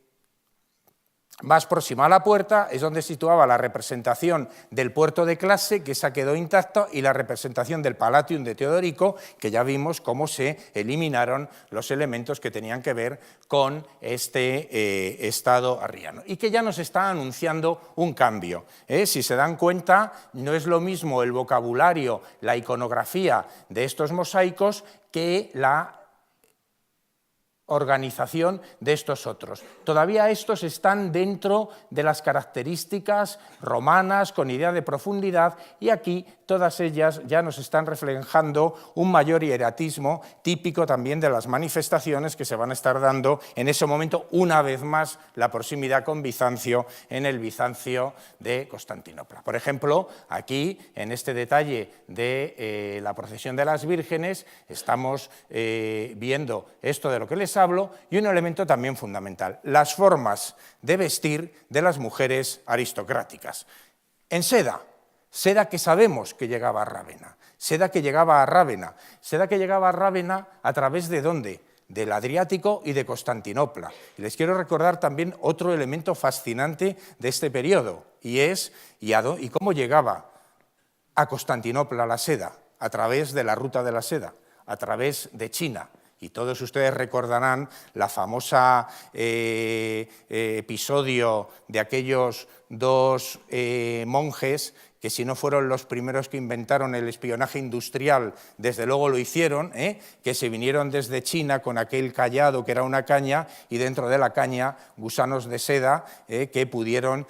más próxima a la puerta es donde situaba la representación del puerto de clase, que esa quedó intacta, y la representación del Palatium de Teodorico, que ya vimos cómo se eliminaron los elementos que tenían que ver con este estado arriano, y que ya nos está anunciando un cambio. Si se dan cuenta, no es lo mismo el vocabulario, la iconografía de estos mosaicos que la organización de estos otros. Todavía estos están dentro de las características romanas, con idea de profundidad, y aquí todas ellas ya nos están reflejando un mayor hieratismo típico también de las manifestaciones que se van a estar dando en ese momento, una vez más, la proximidad con Bizancio, en el Bizancio de Constantinopla. Por ejemplo, aquí, en este detalle de la procesión de las vírgenes, estamos viendo esto de lo que les hablo, y un elemento también fundamental: las formas de vestir de las mujeres aristocráticas. En seda, seda que sabemos que llegaba a Rávena, seda que llegaba a Rávena, seda que llegaba a Rávena a través de ¿dónde? Del Adriático y de Constantinopla. Y les quiero recordar también otro elemento fascinante de este periodo, y cómo llegaba a Constantinopla la seda, a través de la ruta de la seda, a través de China. Y todos ustedes recordarán la famosa episodio de aquellos dos monjes que, si no fueron los primeros que inventaron el espionaje industrial, desde luego lo hicieron, que se vinieron desde China con aquel cayado que era una caña, y dentro de la caña gusanos de seda que pudieron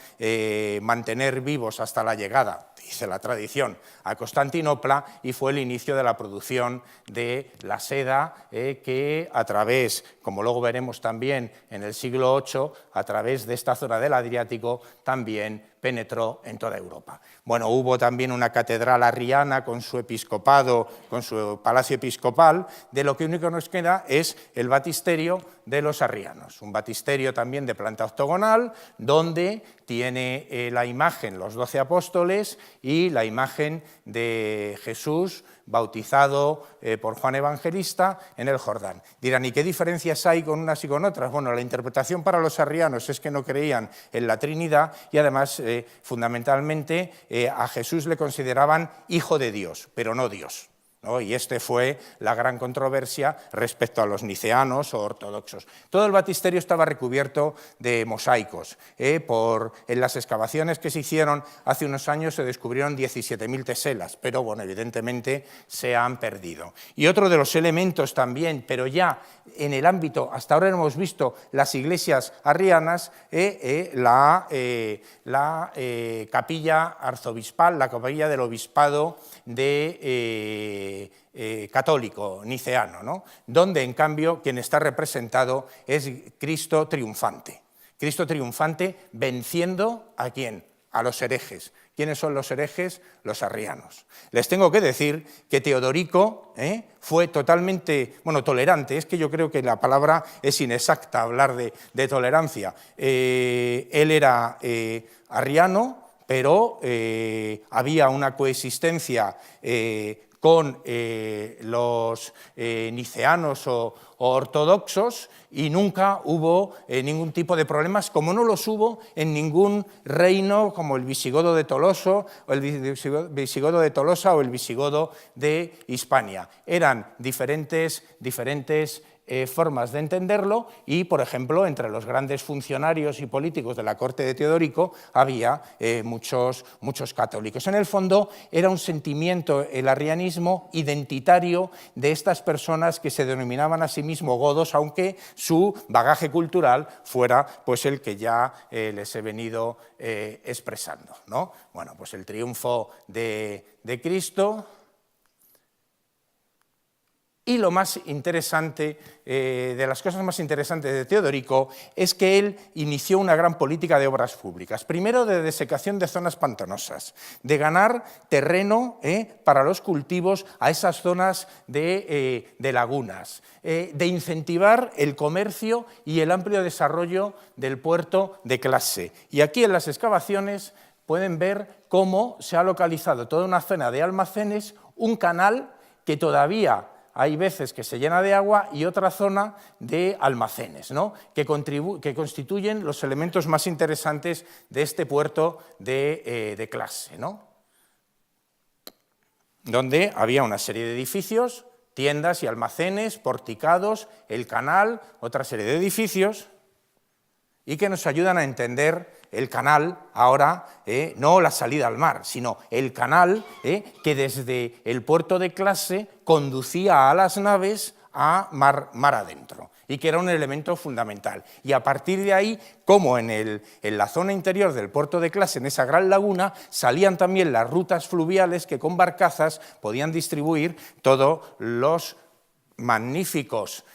mantener vivos hasta la llegada, dice la tradición, a Constantinopla, y fue el inicio de la producción de la seda que a través, como luego veremos también en el siglo VIII, a través de esta zona del Adriático también penetró en toda Europa. Bueno, hubo también una catedral arriana con su episcopado, con su palacio episcopal. De lo que único nos queda es el batisterio de los arrianos, un batisterio también de planta octogonal, donde tiene la imagen, los 12 apóstoles, y la imagen de Jesús bautizado por Juan Evangelista en el Jordán. Dirán, ¿y qué diferencias hay con unas y con otras? Bueno, la interpretación para los arrianos es que no creían en la Trinidad, y además, fundamentalmente, a Jesús le consideraban hijo de Dios, pero no Dios, ¿no? Y esta fue la gran controversia respecto a los niceanos o ortodoxos. Todo el batisterio estaba recubierto de mosaicos. En las excavaciones que se hicieron hace unos años se descubrieron 17.000 teselas, pero bueno, evidentemente se han perdido. Y otro de los elementos también, pero ya en el ámbito, hasta ahora hemos visto las iglesias arrianas, la capilla arzobispal, la capilla del obispado de católico, niceano, ¿no? Donde, en cambio, quien está representado es Cristo triunfante. Cristo triunfante venciendo ¿a quién? A los herejes. ¿Quiénes son los herejes? Los arrianos. Les tengo que decir que Teodorico fue totalmente, tolerante. Es que yo creo que la palabra es inexacta hablar de tolerancia. Él era arriano, pero había una coexistencia con los niceanos o ortodoxos, y nunca hubo ningún tipo de problemas, como no los hubo en ningún reino como el visigodo de Tolosa o el visigodo de Hispania. Eran diferentes formas de entenderlo, y, por ejemplo, entre los grandes funcionarios y políticos de la corte de Teodorico había muchos católicos. En el fondo era un sentimiento, el arrianismo, identitario de estas personas que se denominaban a sí mismos godos, aunque su bagaje cultural fuera pues el que ya les he venido expresando, ¿no? Bueno, pues el triunfo de Cristo. Y lo más interesante, de las cosas más interesantes de Teodorico, es que él inició una gran política de obras públicas. Primero, de desecación de zonas pantanosas, de ganar terreno para los cultivos a esas zonas de lagunas, de incentivar el comercio y el amplio desarrollo del puerto de clase. Y aquí en las excavaciones pueden ver cómo se ha localizado toda una zona de almacenes, un canal que todavía hay veces que se llena de agua y otra zona de almacenes, ¿no? que constituyen los elementos más interesantes de este puerto de clase, ¿no? Donde había una serie de edificios, tiendas y almacenes, porticados, el canal, otra serie de edificios, y que nos ayudan a entender el canal ahora, no la salida al mar, sino el canal que desde el puerto de clase conducía a las naves a mar adentro, y que era un elemento fundamental. Y a partir de ahí, como en la zona interior del puerto de clase, en esa gran laguna, salían también las rutas fluviales que con barcazas podían distribuir todos los magníficos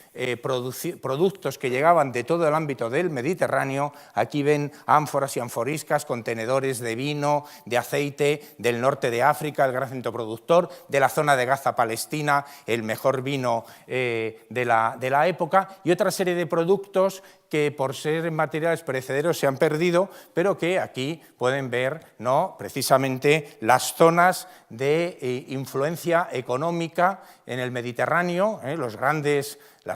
productos que llegaban de todo el ámbito del Mediterráneo. Aquí ven ánforas y anforiscas, contenedores de vino, de aceite, del norte de África, el gran centro productor, de la zona de Gaza, Palestina, el mejor vino de la época, y otra serie de productos que por ser materiales perecederos se han perdido, pero que aquí pueden ver, ¿no?, precisamente las zonas de influencia económica en el Mediterráneo, las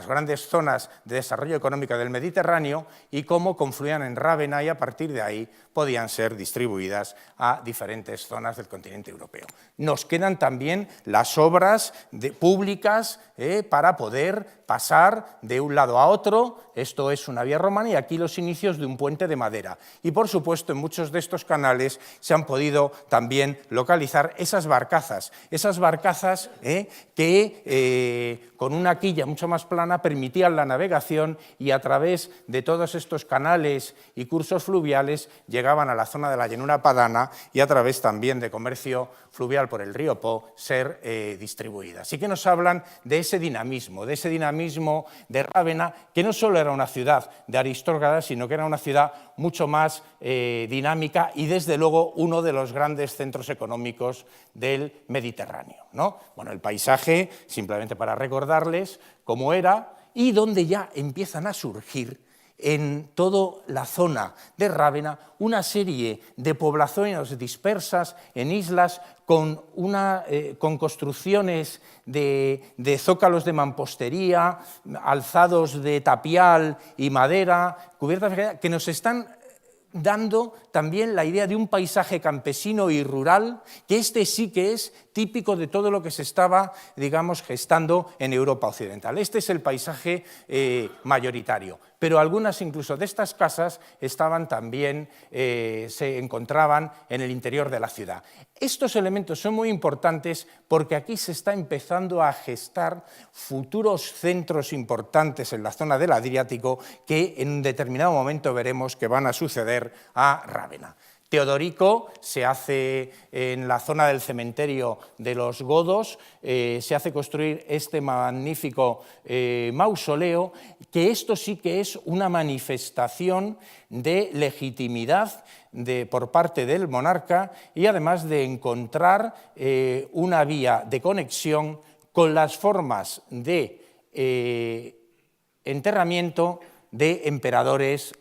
grandes zonas de desarrollo económico del Mediterráneo, y cómo confluían en Rávena, y a partir de ahí podían ser distribuidas a diferentes zonas del continente europeo. Nos quedan también las obras públicas para poder pasar de un lado a otro. Esto es una vía romana y aquí los inicios de un puente de madera. Y por supuesto en muchos de estos canales se han podido también localizar esas barcazas que con una quilla mucho más plana permitían la navegación, y a través de todos estos canales y cursos fluviales llegaban a la zona de la llanura padana, y a través también de comercio fluvial por el río Po ser distribuidas. Así que nos hablan de ese dinamismo de Rávena, que no solo era una ciudad de aristócratas, sino que era una ciudad mucho más dinámica y desde luego uno de los grandes centros económicos del Mediterráneo, ¿no? Bueno, el paisaje, simplemente para recordarles cómo era, y donde ya empiezan a surgir en toda la zona de Rávena una serie de poblaciones dispersas en islas con construcciones de zócalos de mampostería, alzados de tapial y madera, cubiertas, que nos están dando también la idea de un paisaje campesino y rural, que este sí que es típico de todo lo que se estaba, digamos, gestando en Europa occidental. Este es el paisaje mayoritario, pero algunas incluso de estas casas estaban también, se encontraban en el interior de la ciudad. Estos elementos son muy importantes porque aquí se está empezando a gestar futuros centros importantes en la zona del Adriático que en un determinado momento veremos que van a suceder a Rávena. Teodorico se hace en la zona del cementerio de los godos, se hace construir este magnífico mausoleo, que esto sí que es una manifestación de legitimidad por parte del monarca, y además de encontrar una vía de conexión con las formas de enterramiento de emperadores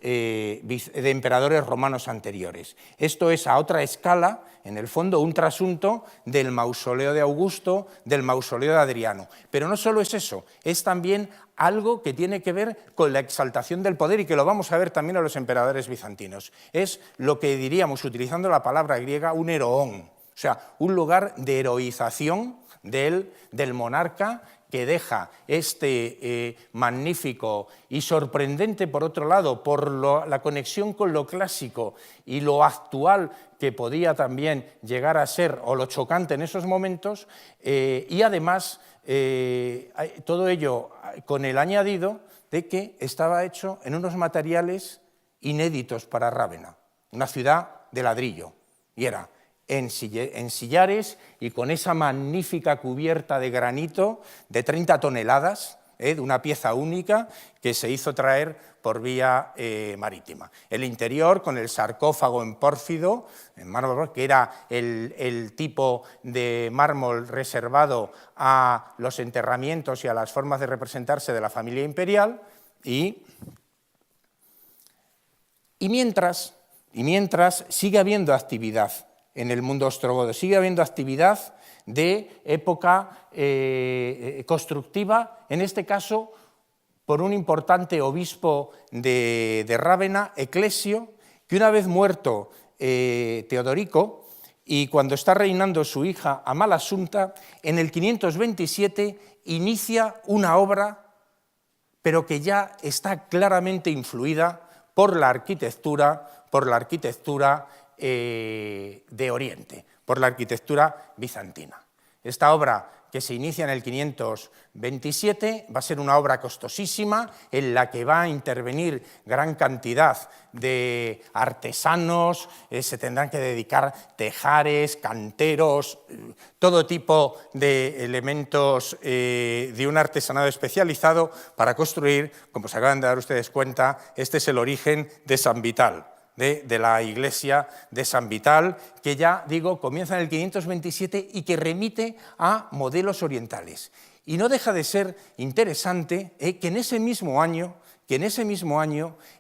romanos anteriores. Esto es a otra escala, en el fondo, un trasunto del mausoleo de Augusto, del mausoleo de Adriano. Pero no solo es eso, es también algo que tiene que ver con la exaltación del poder, y que lo vamos a ver también a los emperadores bizantinos. Es lo que diríamos, utilizando la palabra griega, un heroón, o sea, un lugar de heroización del monarca, que deja este magnífico y sorprendente, por otro lado, por la conexión con lo clásico y lo actual que podía también llegar a ser, o lo chocante en esos momentos, y además todo ello con el añadido de que estaba hecho en unos materiales inéditos para Rávena, una ciudad de ladrillo, y era en sillares y con esa magnífica cubierta de granito de 30 toneladas, de una pieza única que se hizo traer por vía marítima. El interior con el sarcófago en pórfido, en mármol, que era el tipo de mármol reservado a los enterramientos y a las formas de representarse de la familia imperial, y mientras Y mientras sigue habiendo actividad en el mundo ostrogodo, sigue habiendo actividad de época constructiva, en este caso por un importante obispo de Rávena, Eclesio, que una vez muerto Teodorico, y cuando está reinando su hija Amalasunta, en el 527 inicia una obra, pero que ya está claramente influida por la arquitectura de Oriente, por la arquitectura bizantina. Esta obra, que se inicia en el 527, va a ser una obra costosísima en la que va a intervenir gran cantidad de artesanos, se tendrán que dedicar tejares, canteros, todo tipo de elementos de un artesanado especializado para construir, como se acaban de dar ustedes cuenta, este es el origen de San Vital, de la iglesia de San Vital, que ya digo, comienza en el 527 y que remite a modelos orientales. Y no deja de ser interesante que en ese mismo año,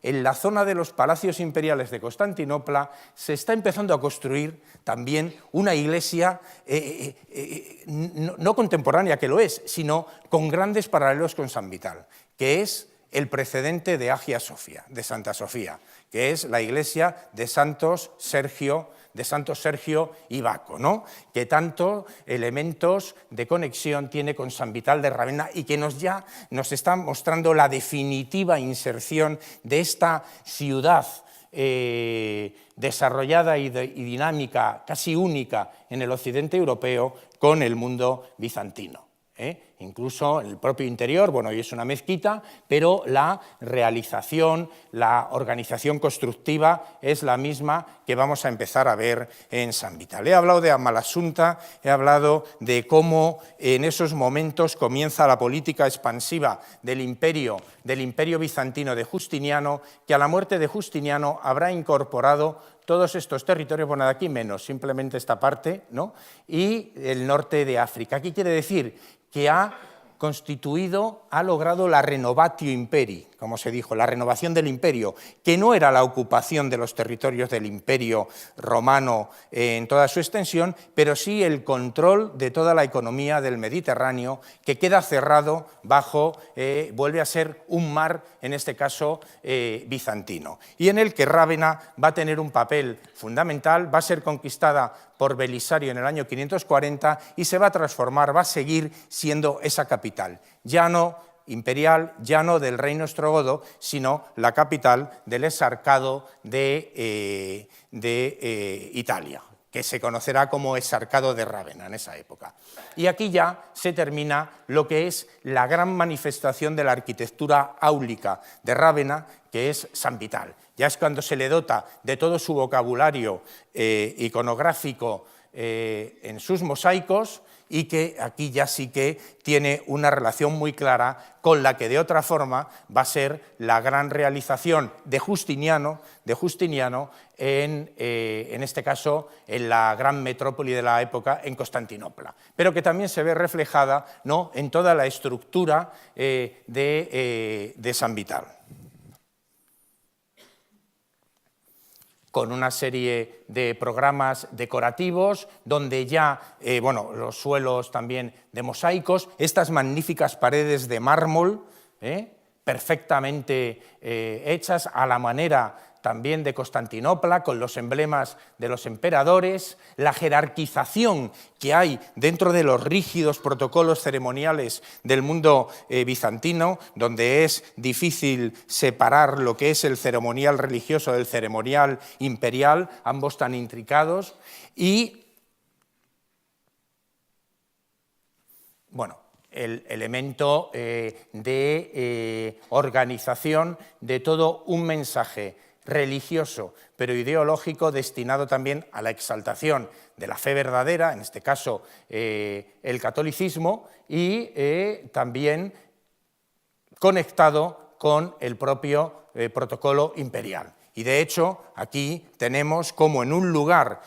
en la zona de los palacios imperiales de Constantinopla, se está empezando a construir también una iglesia no contemporánea, que lo es, sino con grandes paralelos con San Vital, que es el precedente de Hagia Sofia, de Santa Sofía, que es la iglesia de Santos Sergio y Baco, ¿no? Que tanto elementos de conexión tiene con San Vital de Rávena y que ya nos está mostrando la definitiva inserción de esta ciudad desarrollada y dinámica, casi única en el occidente europeo, con el mundo bizantino. Incluso en el propio interior, bueno, hoy es una mezquita, pero la realización, la organización constructiva es la misma que vamos a empezar a ver en San Vital. He hablado de Amalasunta, he hablado de cómo en esos momentos comienza la política expansiva del imperio bizantino de Justiniano, que a la muerte de Justiniano habrá incorporado todos estos territorios, bueno, de aquí menos, simplemente esta parte, ¿no? Y el norte de África. ¿Qué quiere decir? Que ha logrado la renovatio imperi, como se dijo, la renovación del imperio, que no era la ocupación de los territorios del imperio romano en toda su extensión, pero sí el control de toda la economía del Mediterráneo, que queda cerrado bajo, vuelve a ser un mar, en este caso bizantino, y en el que Rávena va a tener un papel fundamental, va a ser conquistada por Belisario en el año 540 y se va a transformar, va a seguir siendo esa capital, ya no imperial, ya no del reino ostrogodo, sino la capital del exarcado de Italia, que se conocerá como exarcado de Rávena en esa época. Y aquí ya se termina lo que es la gran manifestación de la arquitectura áulica de Rávena, que es San Vital. Ya es cuando se le dota de todo su vocabulario iconográfico en sus mosaicos, y que aquí ya sí que tiene una relación muy clara con la que de otra forma va a ser la gran realización de Justiniano en este caso en la gran metrópoli de la época, en Constantinopla, pero que también se ve reflejada, ¿no?, en toda la estructura de San Vital, con una serie de programas decorativos, donde ya, los suelos también de mosaicos, estas magníficas paredes de mármol, perfectamente hechas a la manera también de Constantinopla, con los emblemas de los emperadores, la jerarquización que hay dentro de los rígidos protocolos ceremoniales del mundo bizantino, donde es difícil separar lo que es el ceremonial religioso del ceremonial imperial, ambos tan intricados, y el elemento de organización de todo un mensaje religioso, pero ideológico, destinado también a la exaltación de la fe verdadera, en este caso el catolicismo, y también conectado con el propio protocolo imperial. Y de hecho, aquí tenemos como en un lugar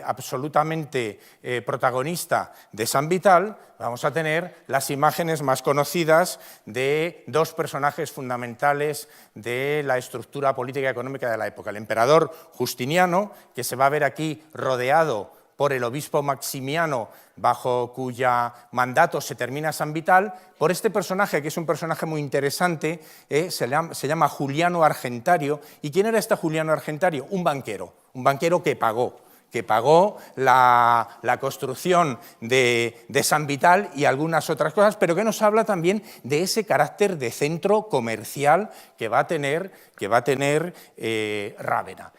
absolutamente protagonista de San Vital, vamos a tener las imágenes más conocidas de dos personajes fundamentales de la estructura política y económica de la época. El emperador Justiniano, que se va a ver aquí rodeado por el obispo Maximiano, bajo cuya mandato se termina San Vital, por este personaje, que es un personaje muy interesante, se llama Juliano Argentario. ¿Y quién era este Juliano Argentario? Un banquero que pagó la construcción de San Vital y algunas otras cosas, pero que nos habla también de ese carácter de centro comercial que va a tener Rávena.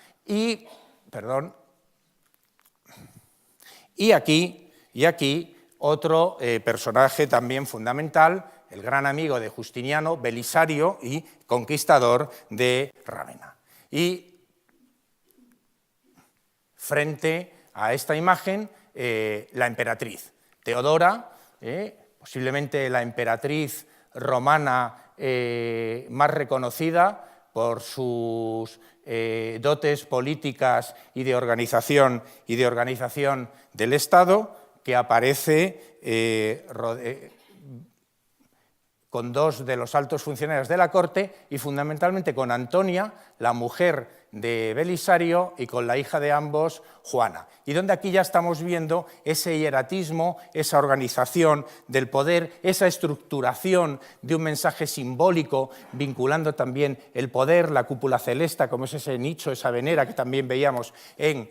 Y aquí otro personaje también fundamental, el gran amigo de Justiniano, Belisario y conquistador de Rávena. Y frente a esta imagen, la emperatriz Teodora, posiblemente la emperatriz romana más reconocida por sus dotes políticas y de organización del Estado, que aparece con dos de los altos funcionarios de la corte y fundamentalmente con Antonia, la mujer de Belisario, y con la hija de ambos, Juana. Y donde aquí ya estamos viendo ese hieratismo, esa organización del poder, esa estructuración de un mensaje simbólico vinculando también el poder, la cúpula celesta, como es ese nicho, esa venera que también veíamos en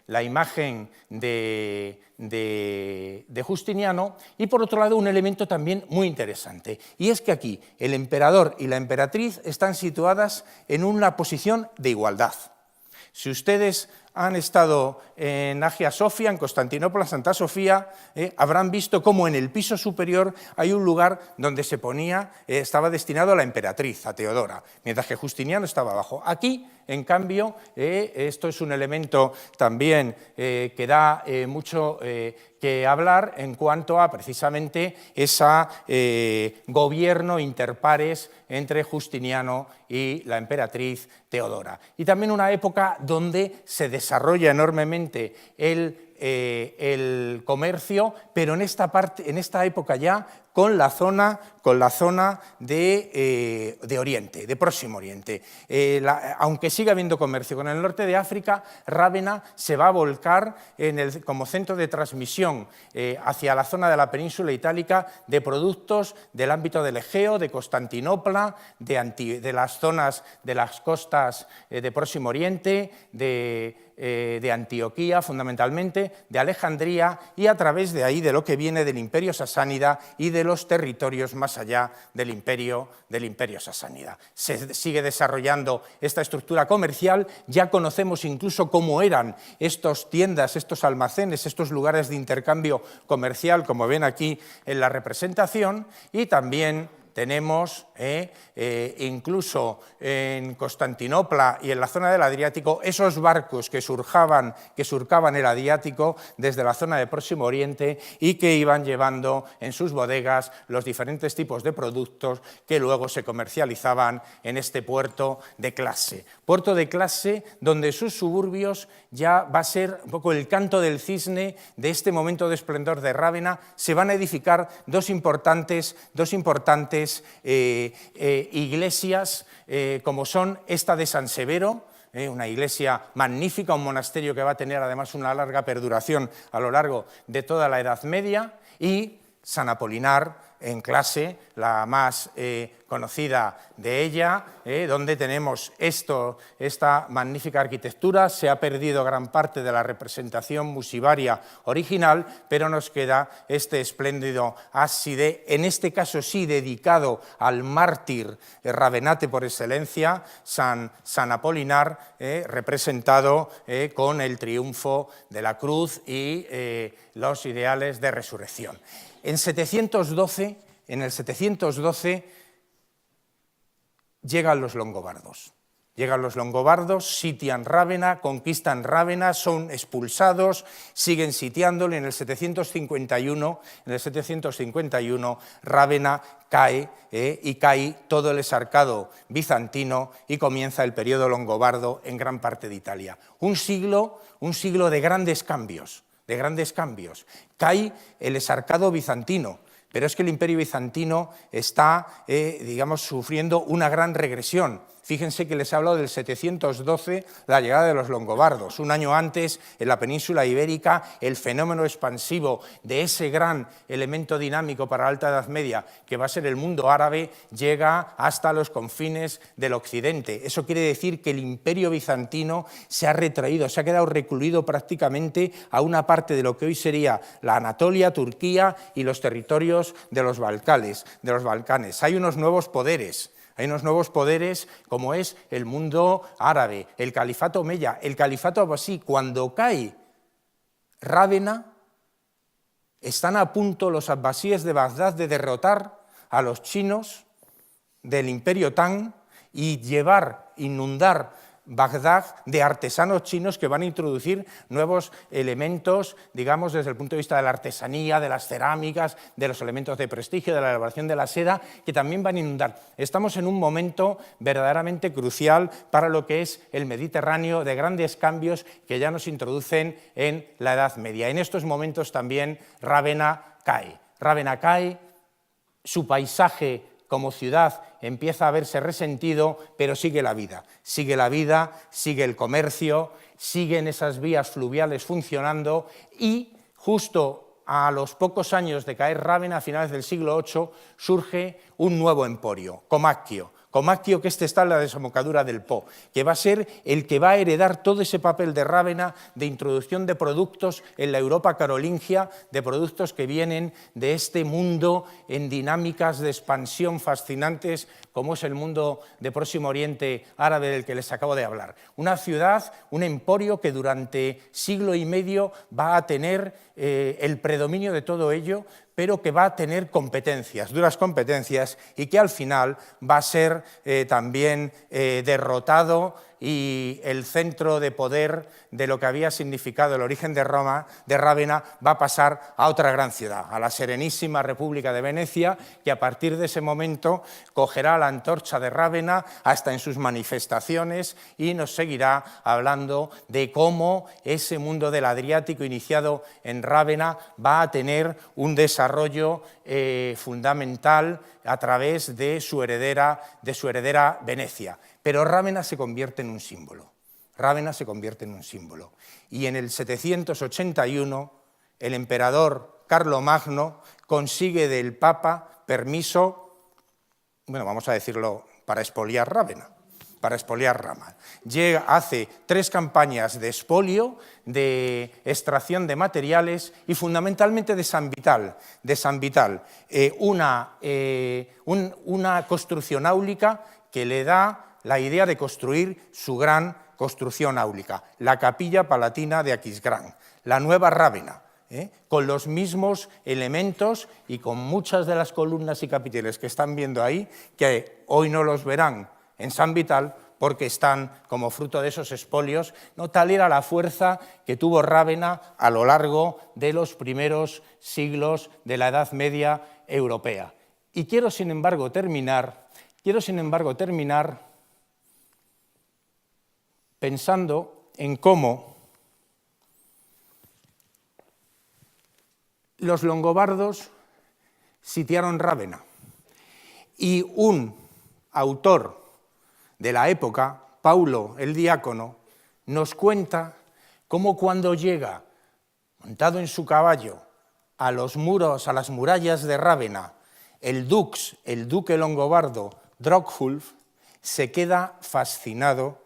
la imagen de Justiniano, y por otro lado un elemento también muy interesante, y es que aquí el emperador y la emperatriz están situadas en una posición de igualdad. Si ustedes han estado en Hagia Sofia, en Constantinopla, Santa Sofía, habrán visto cómo en el piso superior hay un lugar donde se ponía, estaba destinado a la emperatriz, a Teodora, mientras que Justiniano estaba abajo. Aquí, en cambio, esto es un elemento también que da mucho que hablar en cuanto a precisamente ese gobierno interpares entre Justiniano y la emperatriz Teodora. Y también una época donde se desarrolla enormemente el comercio, pero en esta época ya con la zona de Oriente, de Próximo Oriente. Aunque siga habiendo comercio con el norte de África, Rávena se va a volcar como centro de transmisión hacia la zona de la península itálica de productos del ámbito del Egeo, de Constantinopla, de las zonas de las costas de Próximo Oriente, de Antioquía fundamentalmente, de Alejandría, y a través de ahí de lo que viene del Imperio Sasánida y de los territorios más allá del Imperio Sasánida. Se sigue desarrollando esta estructura comercial, ya conocemos incluso cómo eran estas tiendas, estos almacenes, estos lugares de intercambio comercial, como ven aquí en la representación, y también tenemos incluso en Constantinopla y en la zona del Adriático esos barcos que surcaban el Adriático desde la zona de Próximo Oriente y que iban llevando en sus bodegas los diferentes tipos de productos que luego se comercializaban en este puerto de clase. Puerto de clase donde sus suburbios ya va a ser un poco el canto del cisne de este momento de esplendor de Rávena. Se van a edificar dos importantes iglesias, como son esta de San Severo, una iglesia magnífica, un monasterio que va a tener además una larga perduración a lo largo de toda la Edad Media, y San Apolinar en clase, la más conocida de ella, donde tenemos esta magnífica arquitectura. Se ha perdido gran parte de la representación musivaria original, pero nos queda este espléndido ábside, en este caso sí dedicado al mártir ravenate por excelencia, San Apolinar, representado con el triunfo de la cruz y los ideales de resurrección. En el 712 llegan los longobardos. Llegan los longobardos, sitian Rávena, conquistan Rávena, son expulsados, siguen sitiándolo y en el 751 Rávena cae y cae todo el exarcado bizantino y comienza el periodo longobardo en gran parte de Italia. Un siglo de grandes cambios, Cae el exarcado bizantino, pero es que el imperio bizantino está, sufriendo una gran regresión. Fíjense que les he hablado del 712, la llegada de los longobardos. Un año antes, en la península ibérica, el fenómeno expansivo de ese gran elemento dinámico para la Alta Edad Media, que va a ser el mundo árabe, llega hasta los confines del occidente. Eso quiere decir que el imperio bizantino se ha retraído, se ha quedado recluido prácticamente a una parte de lo que hoy sería la Anatolia, Turquía y los territorios de los Balcanes. Hay unos nuevos poderes como es el mundo árabe, el califato omeya, el califato abasí. Cuando cae Rávena, están a punto los abbasíes de Bagdad de derrotar a los chinos del imperio Tang y inundar Bagdad de artesanos chinos que van a introducir nuevos elementos, digamos, desde el punto de vista de la artesanía, de las cerámicas, de los elementos de prestigio, de la elaboración de la seda, que también van a inundar. Estamos en un momento verdaderamente crucial para lo que es el Mediterráneo, de grandes cambios que ya nos introducen en la Edad Media. En estos momentos también Rávena cae, su paisaje como ciudad empieza a verse resentido, pero sigue la vida, sigue el comercio, siguen esas vías fluviales funcionando y justo a los pocos años de caer Rávena, a finales del siglo VIII, surge un nuevo emporio, Comacchio, que está en la desembocadura del Po, que va a ser el que va a heredar todo ese papel de Rávena de introducción de productos en la Europa carolingia, de productos que vienen de este mundo en dinámicas de expansión fascinantes, como es el mundo de Próximo Oriente árabe del que les acabo de hablar. Una ciudad, un emporio que durante siglo y medio va a tener el predominio de todo ello, pero que va a tener duras competencias, y que al final va a ser también derrotado, y el centro de poder de lo que había significado el origen de Rávena, va a pasar a otra gran ciudad, a la Serenísima República de Venecia, que a partir de ese momento cogerá la antorcha de Rávena hasta en sus manifestaciones y nos seguirá hablando de cómo ese mundo del Adriático iniciado en Rávena va a tener un desarrollo fundamental a través de su heredera Venecia. Pero Rávena se convierte en un símbolo. Y en el 781 el emperador Carlomagno consigue del Papa permiso, vamos a decirlo, para expoliar Rávena. Hace 3 campañas de expolio, de extracción de materiales y fundamentalmente de San Vital, una construcción áulica que le da la idea de construir su gran construcción áulica, la Capilla Palatina de Aquisgrán, la nueva Rávena, con los mismos elementos y con muchas de las columnas y capiteles que están viendo ahí, que hoy no los verán en San Vital porque están como fruto de esos expolios. No tal era la fuerza que tuvo Rávena a lo largo de los primeros siglos de la Edad Media europea. Y quiero, sin embargo, terminar pensando en cómo los longobardos sitiaron Rávena, y un autor de la época, Paulo el Diácono, nos cuenta cómo cuando llega, montado en su caballo, a los muros, a las murallas de Rávena, el duque longobardo Droghulf se queda fascinado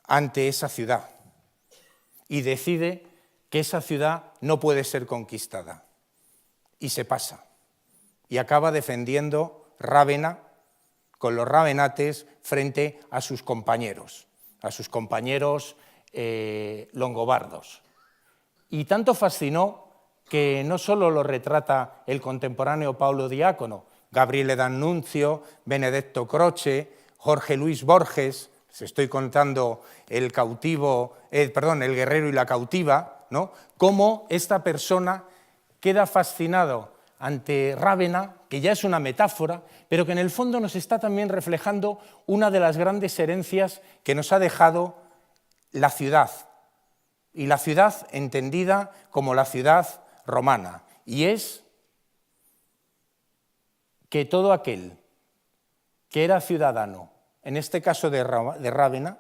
ante esa ciudad y decide que esa ciudad no puede ser conquistada, y se pasa y acaba defendiendo Rávena con los ravenates frente a sus compañeros longobardos. Y tanto fascinó que no solo lo retrata el contemporáneo Paulo Diácono, Gabriele D'Annunzio, Benedetto Croce, Jorge Luis Borges, os estoy contando el guerrero y la cautiva, ¿no? Cómo esta persona queda fascinado ante Rávena, que ya es una metáfora, pero que en el fondo nos está también reflejando una de las grandes herencias que nos ha dejado la ciudad, y la ciudad entendida como la ciudad romana, y es que todo aquel que era ciudadano, en este caso de Rávena,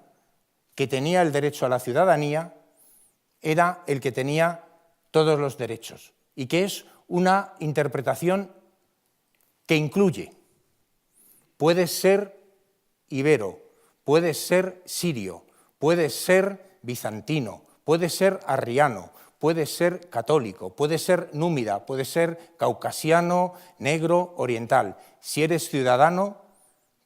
que tenía el derecho a la ciudadanía, era el que tenía todos los derechos, y que es una interpretación que incluye, puede ser ibero, puede ser sirio, puede ser bizantino, puede ser arriano, puede ser católico, puede ser númida, puede ser caucasiano, negro, oriental. Si eres ciudadano,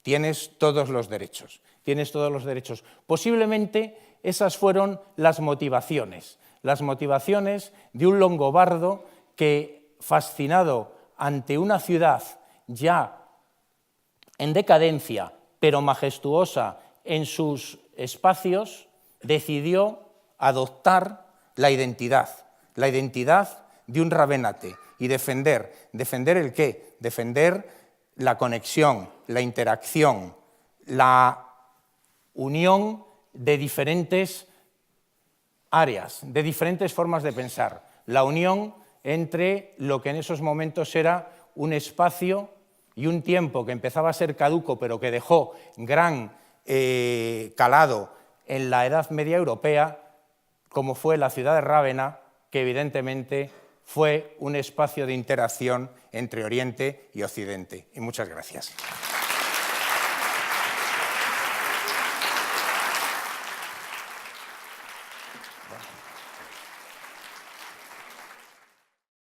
tienes todos los derechos, tienes todos los derechos. Posiblemente esas fueron las motivaciones de un longobardo que, fascinado ante una ciudad ya en decadencia, pero majestuosa en sus espacios, decidió adoptar la identidad de un ravenate y defender ¿el qué? Defender la conexión, la interacción, la unión de diferentes áreas, de diferentes formas de pensar, la unión entre lo que en esos momentos era un espacio y un tiempo que empezaba a ser caduco, pero que dejó gran calado en la Edad Media europea, como fue la ciudad de Rávena, que evidentemente fue un espacio de interacción entre Oriente y Occidente. Y muchas gracias.